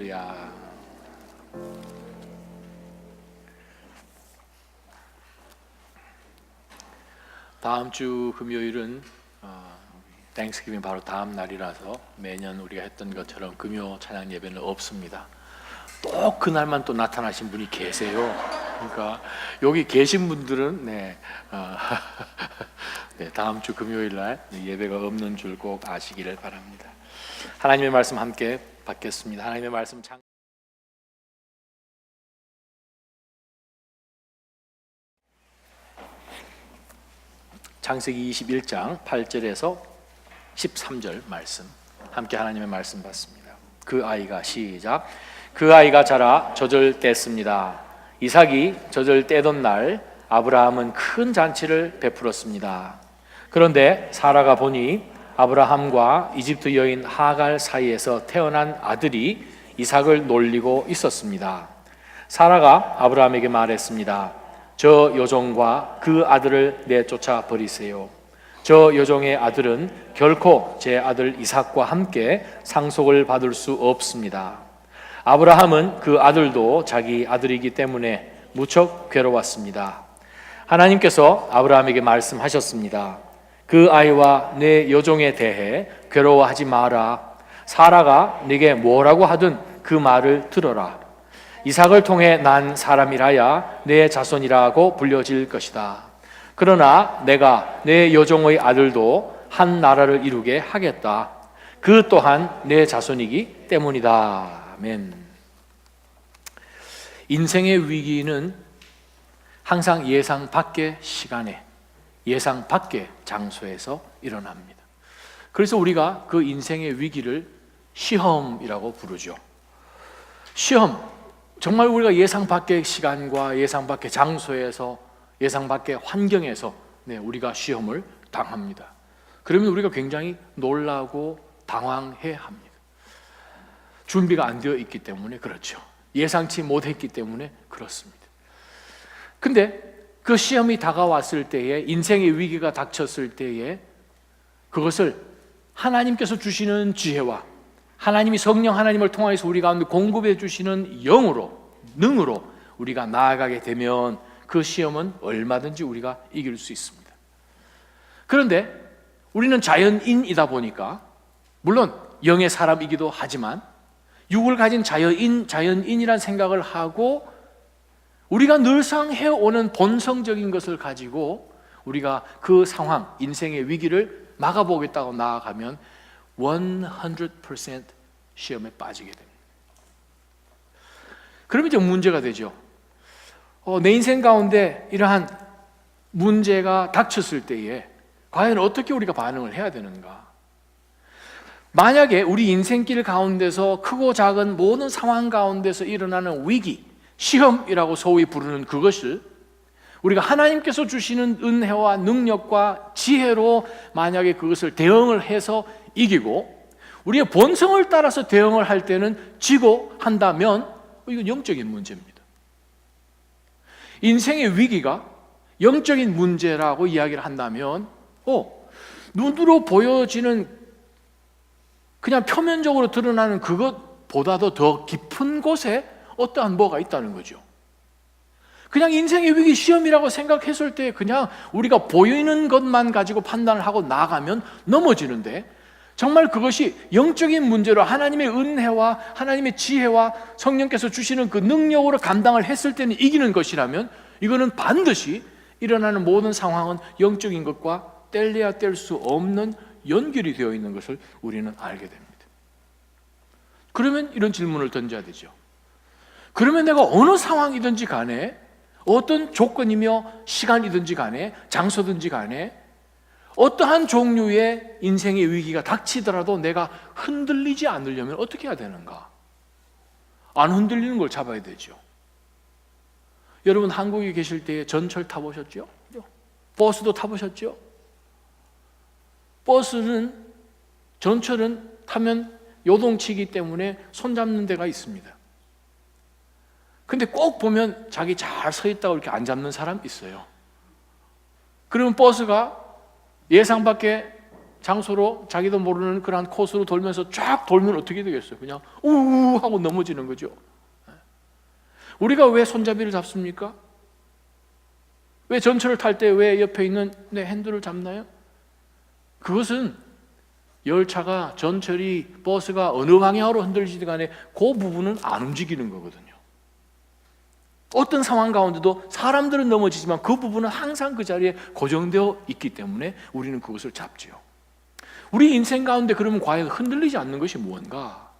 할렐루야. 다음 주 금요일은 땡스기빙 바로 다음 날이라서 매년 우리가 했던 것처럼 금요 찬양 예배는 없습니다. 또 그날만 또 나타나신 분이 계세요. 그러니까 여기 계신 분들은 네, 다음 주 금요일 날 예배가 없는 줄 꼭 아시기를 바랍니다. 하나님의 말씀 함께 받겠습니다. 하나님의 말씀 창세기 21장 8절에서 13절 말씀 함께 하나님의 말씀 받습니다. 그 아이가 시작. 그 아이가 자라 젖을 뗐습니다. 이삭이 젖을 떼던 날 아브라함은 큰 잔치를 베풀었습니다. 그런데 사라가 보니 아브라함과 이집트 여인 하갈 사이에서 태어난 아들이 이삭을 놀리고 있었습니다. 사라가 아브라함에게 말했습니다. 저 여종과 그 아들을 내쫓아 버리세요. 저 여종의 아들은 결코 제 아들 이삭과 함께 상속을 받을 수 없습니다. 아브라함은 그 아들도 자기 아들이기 때문에 무척 괴로웠습니다. 하나님께서 아브라함에게 말씀하셨습니다. 그 아이와 내 여종에 대해 괴로워하지 마라. 사라가 네게 뭐라고 하든 그 말을 들어라. 이삭을 통해 난 사람이라야 내 자손이라고 불려질 것이다. 그러나 내가 내 여종의 아들도 한 나라를 이루게 하겠다. 그 또한 내 자손이기 때문이다. 아멘. 인생의 위기는 항상 예상 밖의 시간에, 예상 밖의 장소에서 일어납니다. 그래서 우리가 그 인생의 위기를 시험이라고 부르죠. 시험, 정말 우리가 예상 밖의 시간과 예상 밖의 장소에서, 예상 밖의 환경에서 우리가 시험을 당합니다. 그러면 우리가 굉장히 놀라고 당황해야 합니다. 준비가 안 되어 있기 때문에 그렇죠. 예상치 못했기 때문에 그렇습니다. 근데 그 시험이 다가왔을 때에, 인생의 위기가 닥쳤을 때에 그것을 하나님께서 주시는 지혜와 하나님이 성령 하나님을 통해서 우리 가운데 공급해 주시는 영으로, 능으로 우리가 나아가게 되면 그 시험은 얼마든지 우리가 이길 수 있습니다. 그런데 우리는 자연인이다 보니까, 물론 영의 사람이기도 하지만 육을 가진 자연인이란 생각을 하고 우리가 늘상 해오는 본성적인 것을 가지고 우리가 그 상황, 인생의 위기를 막아보겠다고 나아가면 100% 시험에 빠지게 됩니다. 그러면 이제 문제가 되죠. 내 인생 가운데 이러한 문제가 닥쳤을 때에 과연 어떻게 우리가 반응을 해야 되는가? 만약에 우리 인생길 가운데서 크고 작은 모든 상황 가운데서 일어나는 위기, 시험이라고 소위 부르는 그것을 우리가 하나님께서 주시는 은혜와 능력과 지혜로 만약에 그것을 대응을 해서 이기고 우리의 본성을 따라서 대응을 할 때는 지고 한다면 이건 영적인 문제입니다. 인생의 위기가 영적인 문제라고 이야기를 한다면 눈으로 보여지는 그냥 표면적으로 드러나는 그것보다도 더 깊은 곳에 어떠한 뭐가 있다는 거죠. 그냥 인생의 위기 시험이라고 생각했을 때 그냥 우리가 보이는 것만 가지고 판단을 하고 나가면 넘어지는데, 정말 그것이 영적인 문제로 하나님의 은혜와 하나님의 지혜와 성령께서 주시는 그 능력으로 감당을 했을 때는 이기는 것이라면, 이거는 반드시 일어나는 모든 상황은 영적인 것과 뗄래야 뗄 수 없는 연결이 되어 있는 것을 우리는 알게 됩니다. 그러면 이런 질문을 던져야 되죠. 그러면 내가 어느 상황이든지 간에, 어떤 조건이며 시간이든지 간에, 장소든지 간에 어떠한 종류의 인생의 위기가 닥치더라도 내가 흔들리지 않으려면 어떻게 해야 되는가? 안 흔들리는 걸 잡아야 되죠. 여러분, 한국에 계실 때 전철 타보셨죠? 버스도 타보셨죠? 버스는, 전철은 타면 요동치기 때문에 손잡는 데가 있습니다. 근데 꼭 보면 자기 잘 서 있다고 이렇게 안 잡는 사람 있어요. 그러면 버스가 예상 밖의 장소로 자기도 모르는 그러한 코스로 돌면서 쫙 돌면 어떻게 되겠어요? 그냥 우우 하고 넘어지는 거죠. 우리가 왜 손잡이를 잡습니까? 왜 전철을 탈 때 왜 옆에 있는 내 핸들을 잡나요? 그것은 열차가, 전철이, 버스가 어느 방향으로 흔들리든 간에 그 부분은 안 움직이는 거거든요. 어떤 상황 가운데도 사람들은 넘어지지만 그 부분은 항상 그 자리에 고정되어 있기 때문에 우리는 그것을 잡지요. 우리 인생 가운데 그러면 과연 흔들리지 않는 것이 무언가?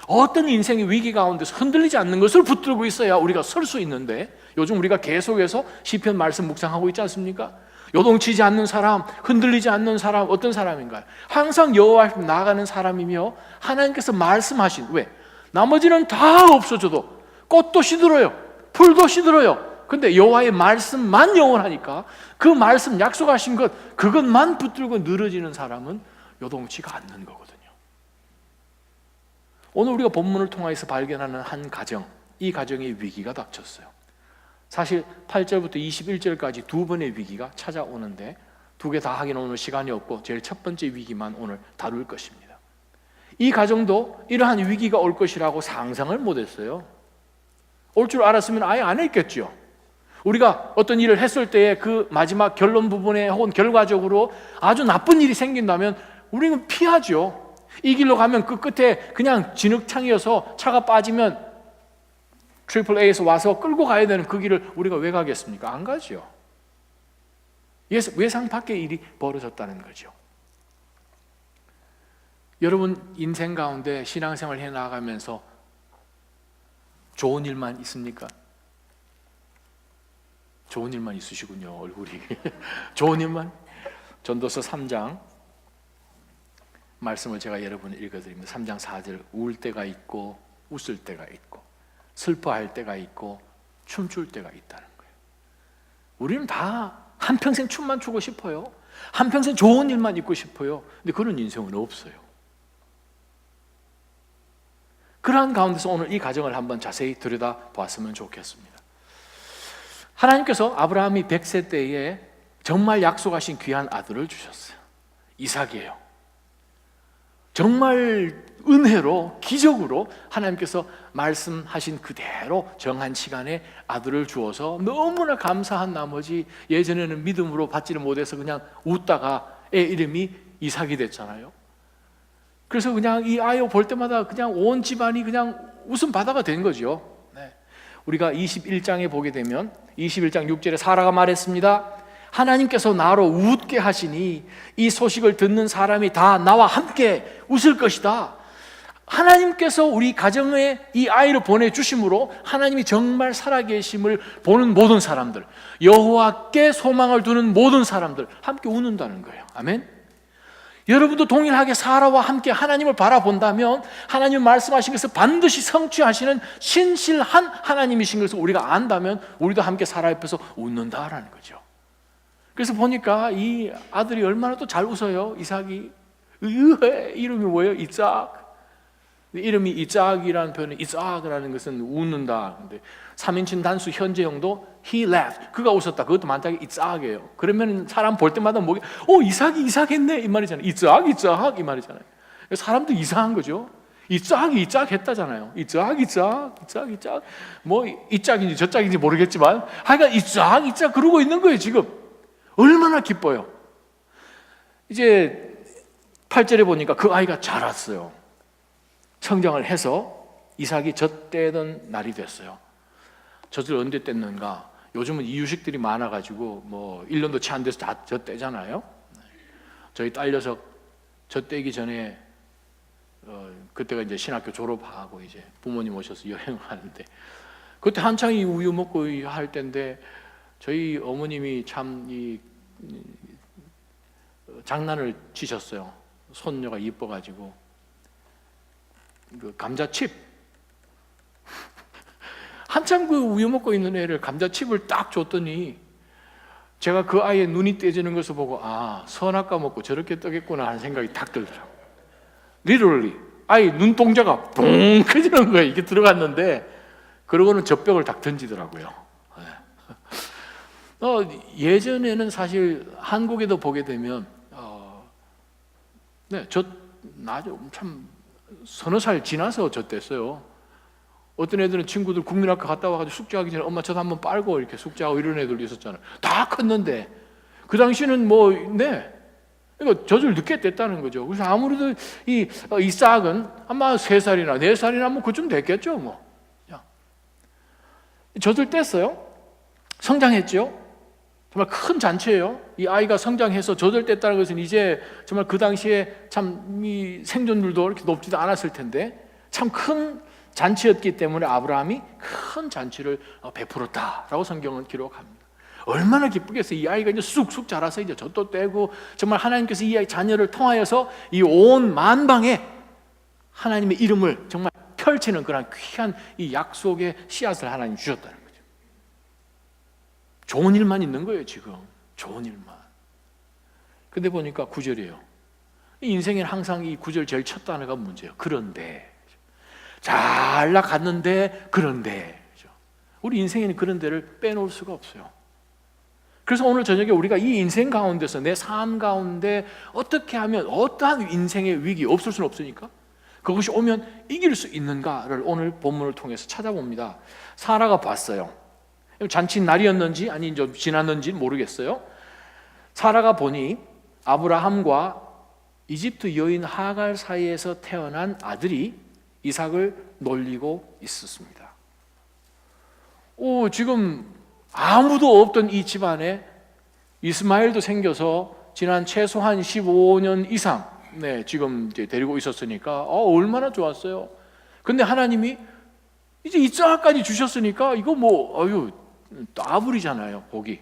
어떤 인생의 위기 가운데서 흔들리지 않는 것을 붙들고 있어야 우리가 설 수 있는데, 요즘 우리가 계속해서 시편 말씀 묵상하고 있지 않습니까? 요동치지 않는 사람, 흔들리지 않는 사람, 어떤 사람인가요? 항상 여호와 앞에 나아가는 사람이며 하나님께서 말씀하신, 왜? 나머지는 다 없어져도 꽃도 시들어요, 풀도 시들어요. 근데 여호와의 말씀만 영원하니까 그 말씀 약속하신 것, 그것만 붙들고 늘어지는 사람은 요동치가 않는 거거든요. 오늘 우리가 본문을 통해서 발견하는 한 가정, 이 가정에 위기가 닥쳤어요. 사실 8절부터 21절까지 두 번의 위기가 찾아오는데 두 개 다 하기는 오늘 시간이 없고 제일 첫 번째 위기만 오늘 다룰 것입니다. 이 가정도 이러한 위기가 올 것이라고 상상을 못했어요. 올 줄 알았으면 아예 안 했겠죠. 우리가 어떤 일을 했을 때의 그 마지막 결론 부분에 혹은 결과적으로 아주 나쁜 일이 생긴다면 우리는 피하죠. 이 길로 가면 그 끝에 그냥 진흙탕이어서 차가 빠지면 AAA에서 와서 끌고 가야 되는 그 길을 우리가 왜 가겠습니까? 안 가죠. 예상 밖의 일이 벌어졌다는 거죠. 여러분 인생 가운데 신앙생활 해나가면서 좋은 일만 있습니까? 좋은 일만 있으시군요, 얼굴이. 좋은 일만? 전도서 3장 말씀을 제가 여러분 읽어드립니다. 3장 4절, 울 때가 있고 웃을 때가 있고 슬퍼할 때가 있고 춤출 때가 있다는 거예요. 우리는 다 한평생 춤만 추고 싶어요. 한평생 좋은 일만 있고 싶어요. 근데 그런 인생은 없어요. 그러한 가운데서 오늘 이 가정을 한번 자세히 들여다보았으면 좋겠습니다. 하나님께서 아브라함이 100세 때에 정말 약속하신 귀한 아들을 주셨어요. 이삭이에요. 정말 은혜로, 기적으로 하나님께서 말씀하신 그대로 정한 시간에 아들을 주어서 너무나 감사한 나머지 예전에는 믿음으로 받지를 못해서 그냥 웃다가 애 이름이 이삭이 됐잖아요. 그래서 그냥 이 아이 볼 때마다 그냥 온 집안이 그냥 웃음 바다가 된 거죠. 네. 우리가 21장에 보게 되면 21장 6절에 사라가 말했습니다. 하나님께서 나로 웃게 하시니 이 소식을 듣는 사람이 다 나와 함께 웃을 것이다. 하나님께서 우리 가정에 이 아이를 보내주심으로 하나님이 정말 살아계심을 보는 모든 사람들, 여호와께 소망을 두는 모든 사람들 함께 웃는다는 거예요. 아멘. 여러분도 동일하게 사라와 함께 하나님을 바라본다면 하나님 말씀하신 것을 반드시 성취하시는 신실한 하나님이신 것을 우리가 안다면 우리도 함께 사라 옆에서 웃는다라는 거죠. 그래서 보니까 이 아들이 얼마나 또 잘 웃어요. 이삭이. 이름이 뭐예요? 이삭. 이름이 이삭이라는 표현은, 이삭이라는 것은 웃는다. 근데 3인칭 단수 현재형도 he laughed. 그가 웃었다. 그것도 만약에 이삭이에요. 그러면 사람 볼 때마다 뭐게, 이삭이 이삭했네 이 말이잖아요. 이삭 이 말이잖아요. 사람도 이상한 거죠. 이삭이 이삭했다잖아요. 이삭 뭐 이짝인지 저짝인지 모르겠지만 하여간 이삭 그러고 있는 거예요. 지금 얼마나 기뻐요. 이제 8절에 보니까 그 아이가 자랐어요. 성장을 해서 이삭이 젖대던 날이 됐어요. 젖을 언제 뗐는가? 요즘은 이유식들이 많아가지고 뭐 1년도 채 안 돼서 다 젖대잖아요. 저희 딸 녀석 젖대기 전에 그때가 이제 신학교 졸업하고 이제 부모님 오셔서 여행을 하는데 그때 한창 이 우유 먹고 할 때인데 저희 어머님이 참 장난을 치셨어요. 손녀가 이뻐가지고 그 감자칩 한참 그 우유 먹고 있는 애를 감자칩을 딱 줬더니 제가 그 아이의 눈이 떼지는 것을 보고 선악과 먹고 저렇게 뜨겠구나 하는 생각이 딱 들더라고요. Literally 아이 눈동자가 붕 커지는 거예요. 이게 들어갔는데 그러고는 젖병을 딱 던지더라고요. 예전에는 사실 한국에도 보게 되면 네, 참 서너 살 지나서 젖됐어요. 어떤 애들은 친구들 국민학교 갔다 와가지고 숙제하기 전에 엄마 젖 한번 빨고 이렇게 숙제하고 이런 애들도 있었잖아요. 다 컸는데 그 당시는 그러니까 젖을 늦게 뗐다는 거죠. 그래서 아무래도 이삭은 아마 3살이나 4살이나 뭐 그쯤 됐겠죠. 젖을 뗐어요. 성장했죠. 정말 큰 잔치예요. 이 아이가 성장해서 젖을 뗐다는 것은 이제 정말 그 당시에 참 이 생존율도 이렇게 높지도 않았을 텐데 참 큰 잔치였기 때문에 아브라함이 큰 잔치를 베풀었다라고 성경은 기록합니다. 얼마나 기쁘겠어요. 이 아이가 이제 쑥쑥 자라서 이제 젖도 떼고 정말 하나님께서 이 아이 자녀를 통하여서 이 온 만방에 하나님의 이름을 정말 펼치는 그런 귀한 이 약속의 씨앗을 하나님 주셨다는 거죠. 좋은 일만 있는 거예요, 지금. 좋은 일만. 근데 보니까 9절이에요. 인생에는 항상 이 9절 제일 첫 단어가 문제예요. 그런데. 잘 나갔는데, 그런데. 우리 인생에는 그런 데를 빼놓을 수가 없어요. 그래서 오늘 저녁에 우리가 이 인생 가운데서 내 삶 가운데 어떻게 하면 어떠한 인생의 위기 없을 수는 없으니까 그것이 오면 이길 수 있는가를 오늘 본문을 통해서 찾아봅니다. 사라가 봤어요. 잔치 날이었는지 아니 좀 지났는지 모르겠어요. 사라가 보니 아브라함과 이집트 여인 하갈 사이에서 태어난 아들이 이삭을 놀리고 있었습니다. 지금 아무도 없던 이 집안에 이스마엘도 생겨서 지난 최소한 15년 이상 지금 이제 데리고 있었으니까 얼마나 좋았어요. 근데 하나님이 이제 이삭까지 주셨으니까 이거 따블이잖아요. 복이.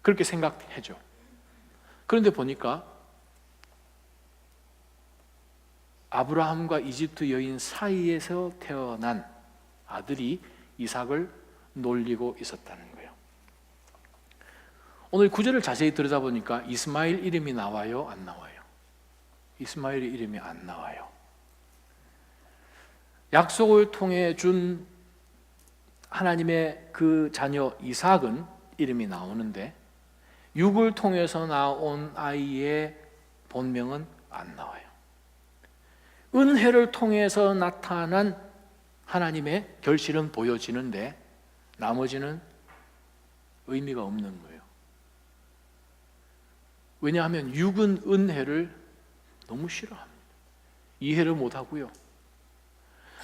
그렇게 생각해죠. 그런데 보니까 아브라함과 이집트 여인 사이에서 태어난 아들이 이삭을 놀리고 있었다는 거예요. 오늘 구절을 자세히 들여다보니까 이스마엘 이름이 나와요? 안 나와요? 이스마엘의 이름이 안 나와요. 약속을 통해 준 하나님의 그 자녀 이삭은 이름이 나오는데 육을 통해서 나온 아이의 본명은 안 나와요. 은혜를 통해서 나타난 하나님의 결실은 보여지는데 나머지는 의미가 없는 거예요. 왜냐하면 육은 은혜를 너무 싫어합니다. 이해를 못하고요.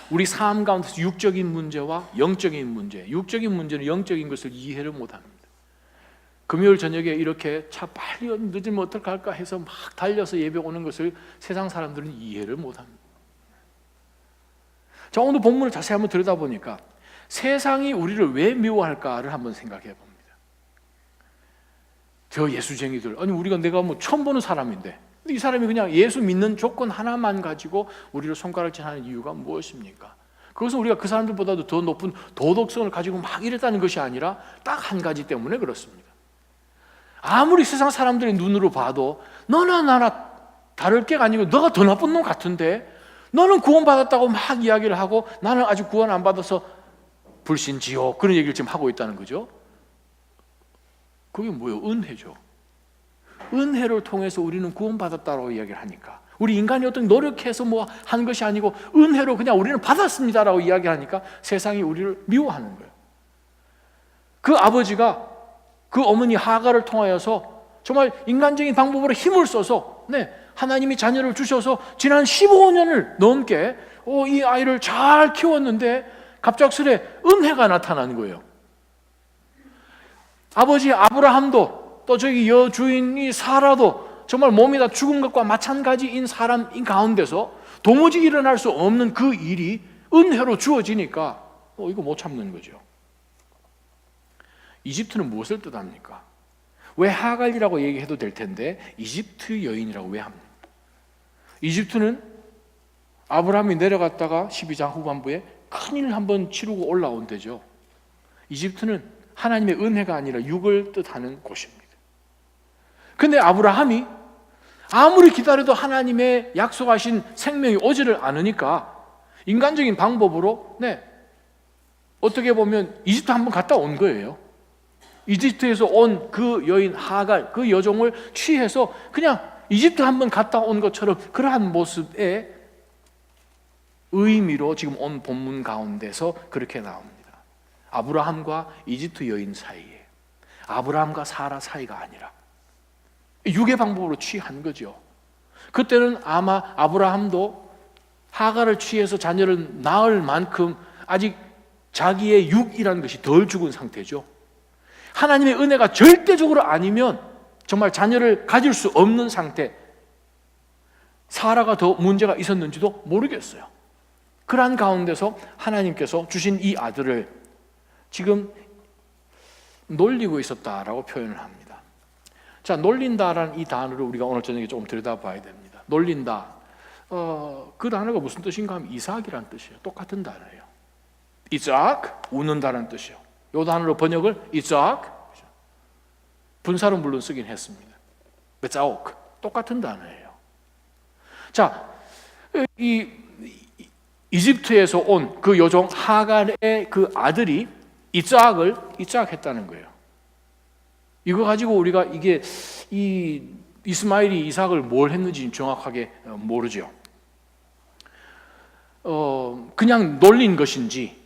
우리 삶 가운데서 육적인 문제와 영적인 문제, 육적인 문제는 영적인 것을 이해를 못합니다. 금요일 저녁에 이렇게 차 빨리 늦으면 어떡할까 해서 막 달려서 예배 오는 것을 세상 사람들은 이해를 못합니다. 자, 오늘 본문을 자세히 한번 들여다보니까 세상이 우리를 왜 미워할까를 한번 생각해 봅니다. 저 예수쟁이들, 아니 내가 처음 보는 사람인데 이 사람이 그냥 예수 믿는 조건 하나만 가지고 우리를 손가락질하는 이유가 무엇입니까? 그것은 우리가 그 사람들보다도 더 높은 도덕성을 가지고 막 이랬다는 것이 아니라 딱 한 가지 때문에 그렇습니다. 아무리 세상 사람들의 눈으로 봐도 너나 나나 다를 게가 아니고 너가 더 나쁜 놈 같은데 너는 구원받았다고 막 이야기를 하고 나는 아직 구원 안 받아서 불신지옥 그런 얘기를 지금 하고 있다는 거죠. 그게 뭐예요? 은혜죠. 은혜를 통해서 우리는 구원받았다고 이야기를 하니까 우리 인간이 어떤 노력해서 한 것이 아니고 은혜로 그냥 우리는 받았습니다라고 이야기하니까 세상이 우리를 미워하는 거예요. 그 아버지가 그 어머니 하갈을 통하여서 정말 인간적인 방법으로 힘을 써서 하나님이 자녀를 주셔서 지난 15년을 넘게 이 아이를 잘 키웠는데 갑작스레 은혜가 나타나는 거예요. 아버지 아브라함도 또 저기 여주인이 사라도 정말 몸이 다 죽은 것과 마찬가지인 사람인 가운데서 도무지 일어날 수 없는 그 일이 은혜로 주어지니까 이거 못 참는 거죠. 이집트는 무엇을 뜻합니까? 왜 하갈이라고 얘기해도 될 텐데 이집트 여인이라고 왜 합니까? 이집트는 아브라함이 내려갔다가 12장 후반부에 큰일 한번 치르고 올라온 데죠. 이집트는 하나님의 은혜가 아니라 육을 뜻하는 곳입니다. 근데 아브라함이 아무리 기다려도 하나님의 약속하신 생명이 오지를 않으니까 인간적인 방법으로 어떻게 보면 이집트 한번 갔다 온 거예요. 이집트에서 온 그 여인 하갈, 그 여종을 취해서 그냥 이집트 한번 갔다 온 것처럼 그러한 모습의 의미로 지금 온 본문 가운데서 그렇게 나옵니다. 아브라함과 이집트 여인 사이에, 아브라함과 사라 사이가 아니라 육의 방법으로 취한 거죠. 그때는 아마 아브라함도 하가를 취해서 자녀를 낳을 만큼 아직 자기의 육이라는 것이 덜 죽은 상태죠. 하나님의 은혜가 절대적으로 아니면 정말 자녀를 가질 수 없는 상태, 사라가 더 문제가 있었는지도 모르겠어요. 그러한 가운데서 하나님께서 주신 이 아들을 지금 놀리고 있었다라고 표현을 합니다. 자, 놀린다라는 이 단어를 우리가 오늘 저녁에 조금 들여다봐야 됩니다. 놀린다. 그 단어가 무슨 뜻인가 하면 이삭이라는 뜻이에요. 똑같은 단어예요. 이삭, 웃는다는 뜻이에요. 이 단어로 번역을 이삭, 분사로 물론 쓰긴 했습니다. 베자옥, 똑같은 단어예요. 자, 이 이집트에서 온 그 여종 하갈의 그 아들이 이삭을 했다는 거예요. 이거 가지고 우리가 이게 이 이스마엘이 이삭을 뭘 했는지 정확하게 모르죠. 그냥 놀린 것인지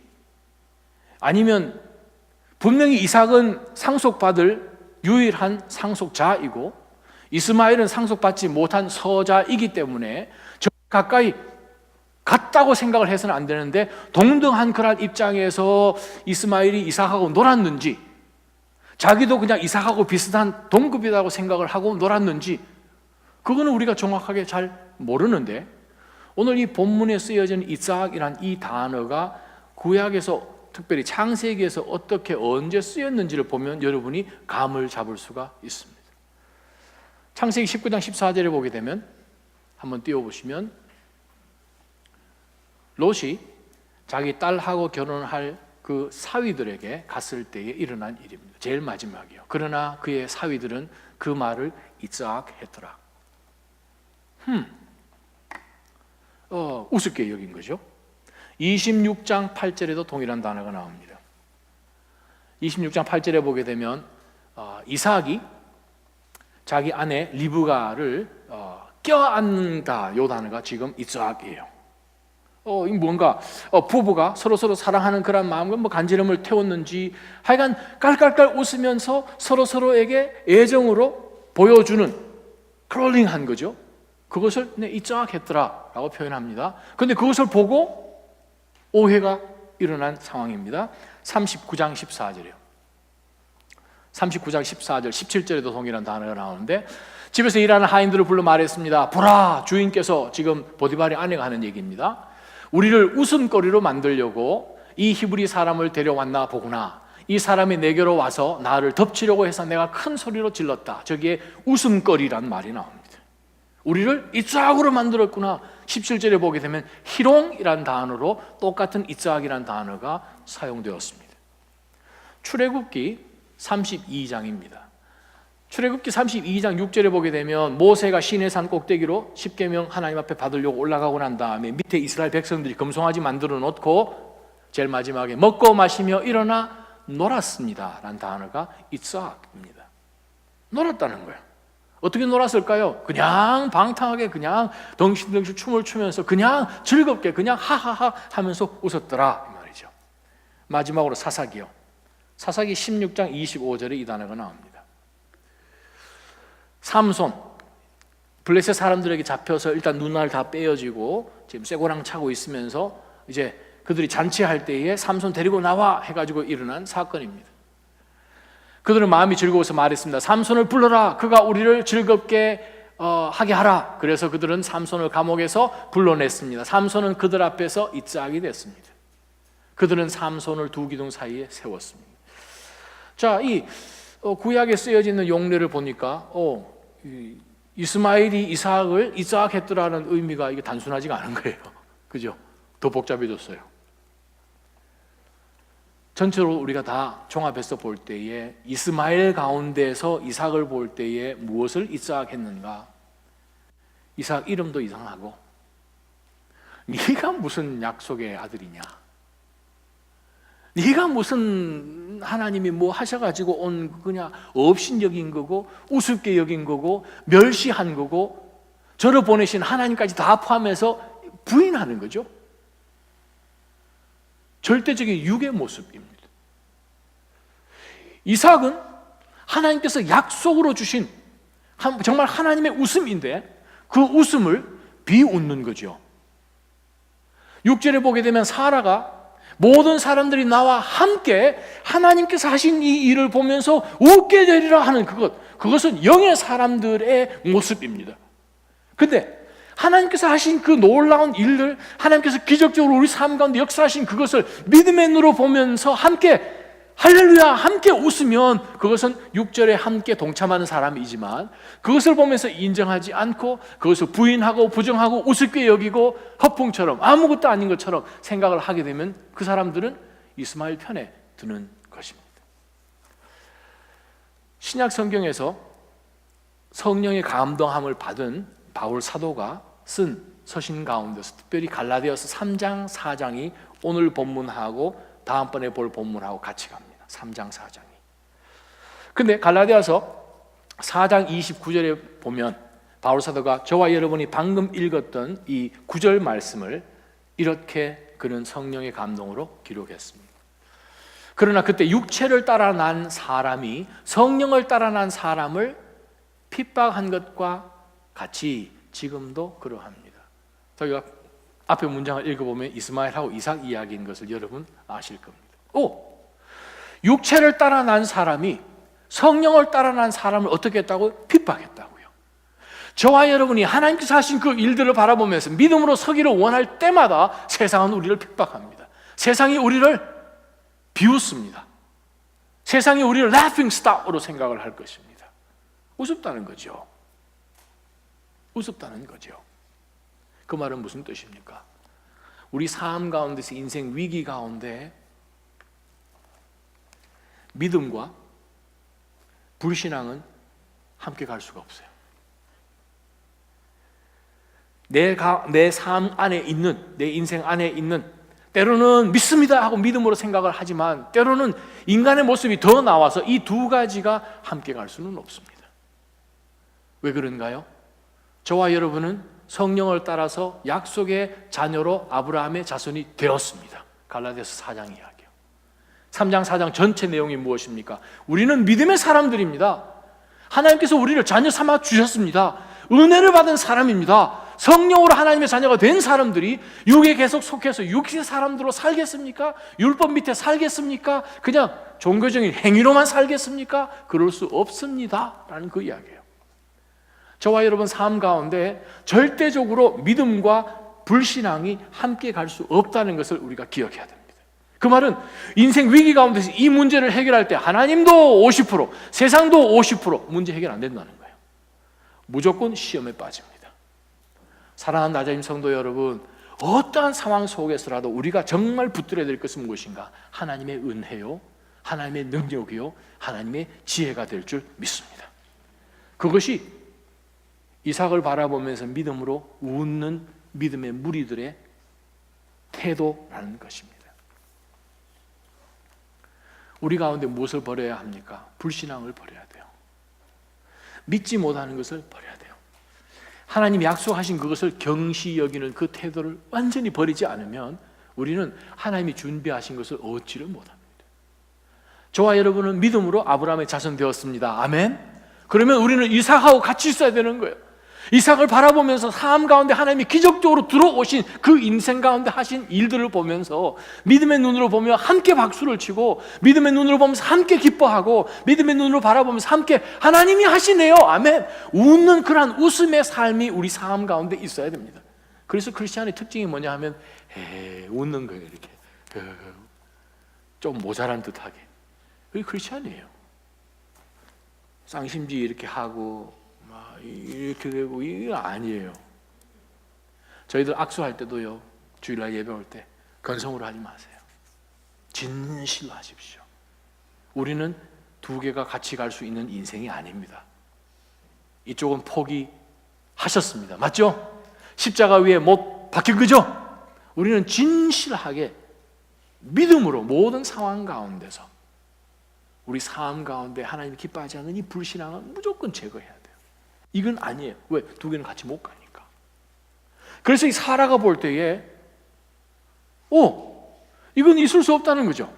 아니면 분명히 이삭은 상속받을 유일한 상속자이고 이스마엘은 상속받지 못한 서자이기 때문에 가까이 같다고 생각을 해서는 안 되는데 동등한 그런 입장에서 이스마엘이 이삭하고 놀았는지 자기도 그냥 이삭하고 비슷한 동급이라고 생각을 하고 놀았는지 그거는 우리가 정확하게 잘 모르는데 오늘 이 본문에 쓰여진 이삭이란 이 단어가 구약에서 특별히 창세기에서 어떻게 언제 쓰였는지를 보면 여러분이 감을 잡을 수가 있습니다. 창세기 19장 14절에 보게 되면 한번 띄워보시면 롯이 자기 딸하고 결혼할 그 사위들에게 갔을 때에 일어난 일입니다. 제일 마지막이요. 그러나 그의 사위들은 그 말을 이삭했더라. 우습게 여긴 거죠. 26장 8절에도 동일한 단어가 나옵니다. 26장 8절에 보게 되면 이삭이 자기 아내 리브가를 껴안는다. 이 단어가 지금 이삭이에요. 뭔가 부부가 서로 사랑하는 그런 마음과 뭐 간지럼을 태웠는지 하여간 깔깔깔 웃으면서 서로에게 애정으로 보여주는 크롤링한 거죠. 그것을 이삭했더라 라고 표현합니다. 그런데 그것을 보고 오해가 일어난 상황입니다. 39장 14절이요. 39장 14절 17절에도 동일한 단어가 나오는데 집에서 일하는 하인들을 불러 말했습니다. 보라, 주인께서 지금 보디발의 아내가 하는 얘기입니다. 우리를 웃음거리로 만들려고 이 히브리 사람을 데려왔나 보구나. 이 사람이 내게로 와서 나를 덮치려고 해서 내가 큰 소리로 질렀다. 저기에 웃음거리란 말이 나옵니다. 우리를 이삭으로 만들었구나. 17절에 보게 되면 희롱이란 단어로 똑같은 이삭이란 단어가 사용되었습니다. 출애굽기 32장입니다. 출애굽기 32장 6절에 보게 되면 모세가 시내산 꼭대기로 십계명 하나님 앞에 받으려고 올라가고 난 다음에 밑에 이스라엘 백성들이 금송아지 만들어 놓고 제일 마지막에 먹고 마시며 일어나 놀았습니다 라는 단어가 이삭입니다. 놀았다는 거예요. 어떻게 놀았을까요? 그냥 방탕하게 그냥 덩실덩실 춤을 추면서 그냥 즐겁게 그냥 하하하 하면서 웃었더라 이 말이죠. 마지막으로 사사기요. 사사기 16장 25절에 이 단어가 나옵니다. 삼손, 블레셋 사람들에게 잡혀서 일단 눈알 다 빼어지고 지금 쇠고랑 차고 있으면서 이제 그들이 잔치할 때에 삼손 데리고 나와 해가지고 일어난 사건입니다. 그들은 마음이 즐거워서 말했습니다. 삼손을 불러라. 그가 우리를 즐겁게 하게 하라. 그래서 그들은 삼손을 감옥에서 불러냈습니다. 삼손은 그들 앞에서 이삭이 됐습니다. 그들은 삼손을 두 기둥 사이에 세웠습니다. 자, 이 구약에 쓰여지는 용례를 보니까 이스마엘이 이삭을 이삭했더라는 의미가 이게 단순하지가 않은 거예요. 그죠? 더 복잡해졌어요. 전체로 우리가 다 종합해서 볼 때에 이스마엘 가운데서 이삭을 볼 때에 무엇을 이삭했는가? 이삭 이름도 이상하고 네가 무슨 약속의 아들이냐? 네가 무슨 하나님이 뭐 하셔가지고 온 그냥 없인 여긴 거고 우습게 여긴 거고 멸시한 거고 저를 보내신 하나님까지 다 포함해서 부인하는 거죠. 절대적인 육의 모습입니다. 이삭은 하나님께서 약속으로 주신 정말 하나님의 웃음인데 그 웃음을 비웃는 거죠. 6절에 보게 되면 사라가 모든 사람들이 나와 함께 하나님께서 하신 이 일을 보면서 웃게 되리라 하는 그것은 영의 사람들의 모습입니다. 근데 하나님께서 하신 그 놀라운 일들, 하나님께서 기적적으로 우리 삶 가운데 역사하신 그것을 믿음의 눈으로 보면서 함께 할렐루야 함께 웃으면 그것은 6절에 함께 동참하는 사람이지만 그것을 보면서 인정하지 않고 그것을 부인하고 부정하고 우습게 여기고 허풍처럼 아무것도 아닌 것처럼 생각을 하게 되면 그 사람들은 이스마엘 편에 드는 것입니다. 신약 성경에서 성령의 감동함을 받은 바울 사도가 쓴 서신 가운데서 특별히 갈라디아서 3장 4장이 오늘 본문하고 다음번에 볼 본문하고 같이 갑니다. 3장 4장이. 근데 갈라디아서 4장 29절에 보면 바울 사도가 저와 여러분이 방금 읽었던 이 9절 말씀을 이렇게 그는 성령의 감동으로 기록했습니다. 그러나 그때 육체를 따라 난 사람이 성령을 따라 난 사람을 핍박한 것과 같이 지금도 그러합니다. 저희가 앞에 문장을 읽어보면 이스마엘하고 이삭 이야기인 것을 여러분 아실 겁니다. 육체를 따라 난 사람이 성령을 따라 난 사람을 어떻게 했다고? 핍박했다고요. 저와 여러분이 하나님께서 하신 그 일들을 바라보면서 믿음으로 서기를 원할 때마다 세상은 우리를 핍박합니다. 세상이 우리를 비웃습니다. 세상이 우리를 laughing stock으로 생각을 할 것입니다. 우습다는 거죠. 우습다는 거죠. 그 말은 무슨 뜻입니까? 우리 삶 가운데서 인생 위기 가운데 믿음과 불신앙은 함께 갈 수가 없어요. 내 삶 안에 있는, 내 인생 안에 있는 때로는 믿습니다 하고 믿음으로 생각을 하지만 때로는 인간의 모습이 더 나와서 이 두 가지가 함께 갈 수는 없습니다. 왜 그런가요? 저와 여러분은 성령을 따라서 약속의 자녀로 아브라함의 자손이 되었습니다. 갈라디아서 4장 이야기요. 3장 4장 전체 내용이 무엇입니까? 우리는 믿음의 사람들입니다. 하나님께서 우리를 자녀 삼아 주셨습니다. 은혜를 받은 사람입니다. 성령으로 하나님의 자녀가 된 사람들이 육에 계속 속해서 육의 사람들로 살겠습니까? 율법 밑에 살겠습니까? 그냥 종교적인 행위로만 살겠습니까? 그럴 수 없습니다 라는 그 이야기예요. 저와 여러분 삶 가운데 절대적으로 믿음과 불신앙이 함께 갈 수 없다는 것을 우리가 기억해야 됩니다. 그 말은 인생 위기 가운데서 이 문제를 해결할 때 하나님도 50%, 세상도 50% 문제 해결 안 된다는 거예요. 무조건 시험에 빠집니다. 사랑하는 나자임 성도 여러분, 어떠한 상황 속에서라도 우리가 정말 붙들어야 될 것은 무엇인가? 하나님의 은혜요, 하나님의 능력이요, 하나님의 지혜가 될 줄 믿습니다. 그것이 이삭을 바라보면서 믿음으로 웃는 믿음의 무리들의 태도라는 것입니다. 우리 가운데 무엇을 버려야 합니까? 불신앙을 버려야 돼요. 믿지 못하는 것을 버려야 돼요. 하나님이 약속하신 그것을 경시 여기는 그 태도를 완전히 버리지 않으면 우리는 하나님이 준비하신 것을 얻지를 못합니다. 저와 여러분은 믿음으로 아브라함의 자손 되었습니다. 아멘. 그러면 우리는 이삭하고 같이 있어야 되는 거예요. 이삭을 바라보면서 삶 가운데 하나님이 기적적으로 들어오신 그 인생 가운데 하신 일들을 보면서 믿음의 눈으로 보며 함께 박수를 치고 믿음의 눈으로 보면서 함께 기뻐하고 믿음의 눈으로 바라보면서 함께 하나님이 하시네요. 아멘. 웃는 그러한 웃음의 삶이 우리 삶 가운데 있어야 됩니다. 그래서 크리스찬의 특징이 뭐냐 하면 웃는 거예요. 이렇게 좀 모자란 듯하게. 그게 크리스찬이에요. 쌍심지 이렇게 하고 이렇게 되고 이게 아니에요. 저희들 악수할 때도요, 주일날 예배 올 때 건성으로 하지 마세요. 진실로 하십시오. 우리는 두 개가 같이 갈 수 있는 인생이 아닙니다. 이쪽은 포기하셨습니다. 맞죠? 십자가 위에 못 박힌 거죠? 우리는 진실하게 믿음으로 모든 상황 가운데서 우리 삶 가운데 하나님 기뻐하지 않는 이 불신앙은 무조건 제거해야 돼요. 이건 아니에요. 왜? 두 개는 같이 못 가니까. 그래서 이 사라가 볼 때에 이건 있을 수 없다는 거죠.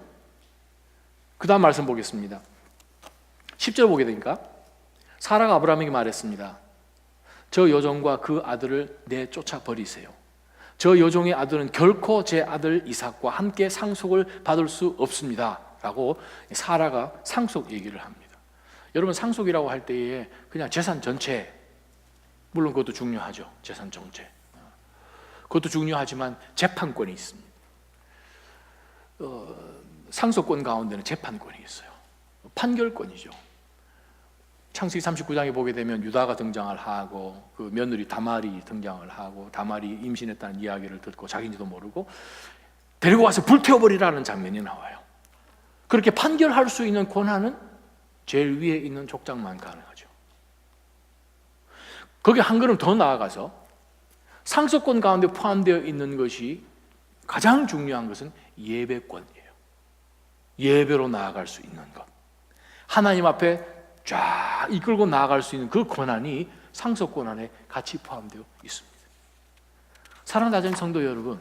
그 다음 말씀 보겠습니다. 10절 보게 되니까 사라가 아브라함에게 말했습니다. 저 여종과 그 아들을 내쫓아 버리세요. 저 여종의 아들은 결코 제 아들 이삭과 함께 상속을 받을 수 없습니다 라고 사라가 상속 얘기를 합니다. 여러분, 상속이라고 할 때에 그냥 재산 전체, 물론 그것도 중요하죠. 재산 전체, 그것도 중요하지만 재판권이 있습니다. 상속권 가운데는 재판권이 있어요. 판결권이죠. 창세기 39장에 보게 되면 유다가 등장을 하고 그 며느리 다말이 등장을 하고, 다말이 임신했다는 이야기를 듣고 자기인지도 모르고 데리고 와서 불태워버리라는 장면이 나와요. 그렇게 판결할 수 있는 권한은 제일 위에 있는 족장만 가능하죠. 거기 한 걸음 더 나아가서 상속권 가운데 포함되어 있는 것이 가장 중요한 것은 예배권이에요. 예배로 나아갈 수 있는 것, 하나님 앞에 쫙 이끌고 나아갈 수 있는 그 권한이 상속권 안에 같이 포함되어 있습니다. 사랑하는 다른 성도 여러분,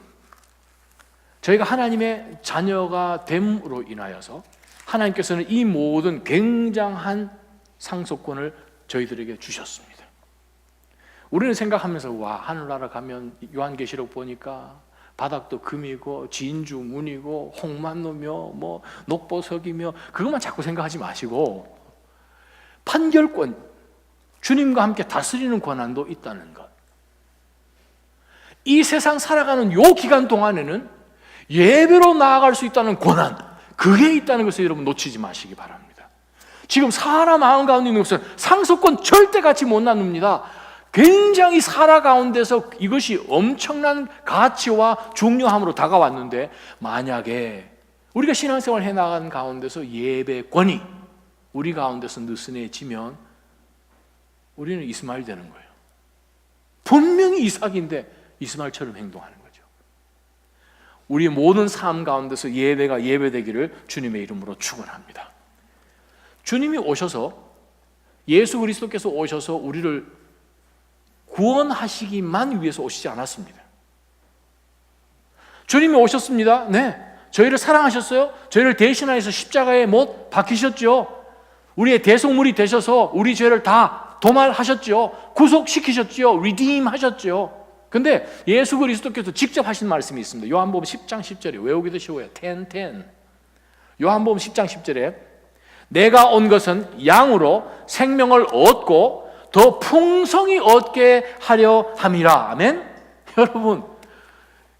저희가 하나님의 자녀가 됨으로 인하여서 하나님께서는 이 모든 굉장한 상속권을 저희들에게 주셨습니다. 우리는 생각하면서 하늘나라 가면 요한계시록 보니까 바닥도 금이고 진주 문이고 홍만노며 녹보석이며 그것만 자꾸 생각하지 마시고 판결권, 주님과 함께 다스리는 권한도 있다는 것. 이 세상 살아가는 요 기간 동안에는 예배로 나아갈 수 있다는 권한, 그게 있다는 것을 여러분 놓치지 마시기 바랍니다. 지금 사람 마음 가운데 있는 것은 상속권 절대 같이 못 나눕니다. 굉장히 살아 가운데서 이것이 엄청난 가치와 중요함으로 다가왔는데, 만약에 우리가 신앙생활을 해나가는 가운데서 예배권이 우리 가운데서 느슨해지면 우리는 이스마엘 되는 거예요. 분명히 이삭인데 이스마엘처럼 행동하는 거죠. 우리의 모든 삶 가운데서 예배가 예배되기를 주님의 이름으로 축원합니다. 주님이 오셔서, 예수 그리스도께서 오셔서 우리를 구원하시기만 위해서 오시지 않았습니다. 주님이 오셨습니다. 네, 저희를 사랑하셨어요. 저희를 대신하여서 십자가에 못 박히셨죠. 우리의 대속물이 되셔서 우리 죄를 다 도말하셨죠. 구속시키셨죠. redeem 하셨죠. 근데 예수 그리스도께서 직접 하신 말씀이 있습니다. 요한복음 10장 10절에 외우기도 쉬워요. 10. 요한복음 10장 10절에 내가 온 것은 양으로 생명을 얻고 더 풍성히 얻게 하려 함이라. 아멘. 여러분,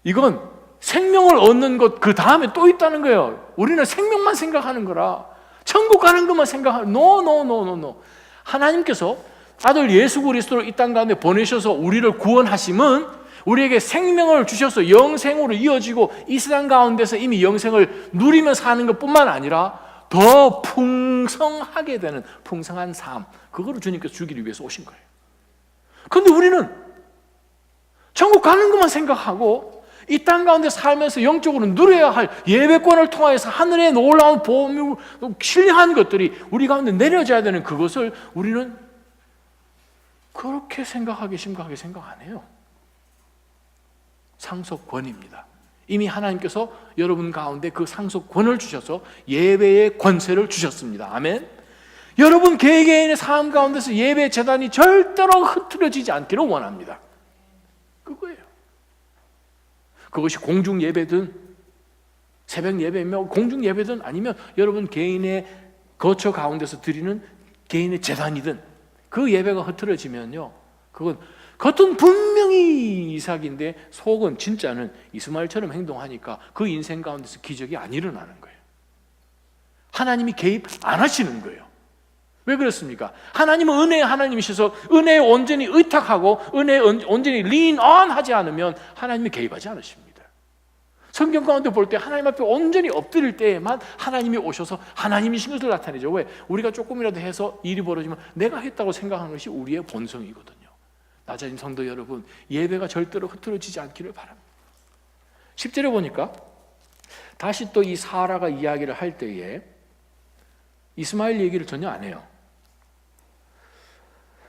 이건 생명을 얻는 것 그 다음에 또 있다는 거예요. 우리는 생명만 생각하는 거라, 천국 가는 것만 생각하는, no. 하나님께서 아들 예수 그리스도를 이 땅 가운데 보내셔서 우리를 구원하심은 우리에게 생명을 주셔서 영생으로 이어지고 이 세상 가운데서 이미 영생을 누리며 사는 것뿐만 아니라 더 풍성하게 되는 풍성한 삶, 그거를 주님께서 주기를 위해서 오신 거예요. 그런데 우리는 천국 가는 것만 생각하고 이 땅 가운데 살면서 영적으로 누려야 할 예배권을 통하여서 하늘의 놀라운 보물, 신령한 것들이 우리 가운데 내려져야 되는 그것을 우리는 그렇게 생각하게 심각하게 생각 안 해요. 상속권입니다. 이미 하나님께서 여러분 가운데 그 상속권을 주셔서 예배의 권세를 주셨습니다. 아멘. 여러분 개개인의 삶 가운데서 예배 제단이 절대로 흐트러지지 않기를 원합니다. 그거예요. 그것이 공중 예배든 새벽 예배며 공중 예배든 아니면 여러분 개인의 거처 가운데서 드리는 개인의 제단이든 그 예배가 흐트러지면요, 그건 겉은 분명히 이삭인데 속은 진짜는 이스마엘처럼 행동하니까 그 인생 가운데서 기적이 안 일어나는 거예요. 하나님이 개입 안 하시는 거예요. 왜 그렇습니까? 하나님은 은혜의 하나님이셔서 은혜에 온전히 의탁하고 은혜에 온전히 lean on 하지 않으면 하나님이 개입하지 않으십니다. 성경 가운데 볼 때 하나님 앞에 온전히 엎드릴 때에만 하나님이 오셔서 하나님이신 것을 나타내죠. 왜? 우리가 조금이라도 해서 일이 벌어지면 내가 했다고 생각하는 것이 우리의 본성이거든요. 나자린 성도 여러분, 예배가 절대로 흐트러지지 않기를 바랍니다. 10절에 보니까 다시 또 이 사라가 이야기를 할 때에 이스마엘 얘기를 전혀 안 해요.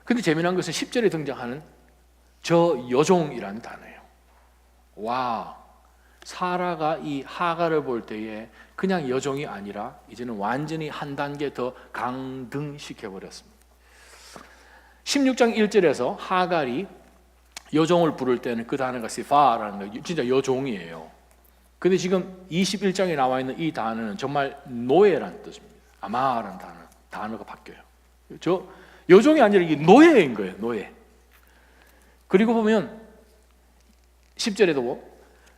근데 재미난 것은 10절에 등장하는 저 여종이라는 단어예요. 와, 사라가 이 하갈을 볼 때에 그냥 여종이 아니라 이제는 완전히 한 단계 더 강등시켜버렸습니다. 16장 1절에서 하갈이 여종을 부를 때는 그 단어가 시파라는 거예요. 진짜 여종이에요. 근데 지금 21장에 나와 있는 이 단어는 정말 노예라는 뜻입니다. 아마라는 단어가 바뀌어요. 저 여종이 아니라 이게 노예인 거예요. 노예. 그리고 보면 10절에도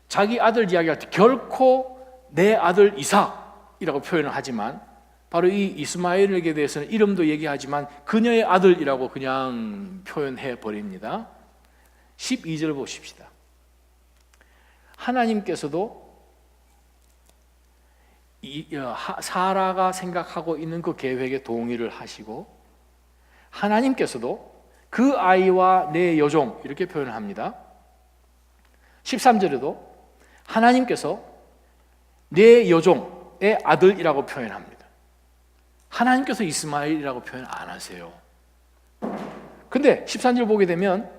자기 아들 이야기할 때 결코 내 아들 이삭이라고 표현을 하지만 바로 이 이스마엘에게 대해서는 이름도 얘기하지만 그녀의 아들이라고 그냥 표현해 버립니다. 12절 보십시다. 하나님께서도 사라가 생각하고 있는 그 계획에 동의를 하시고 하나님께서도 그 아이와 내 여종 이렇게 표현을 합니다. 13절에도 하나님께서 내 여종의 아들이라고 표현합니다. 하나님께서 이스마엘이라고 표현 안 하세요. 근데 13절 보게 되면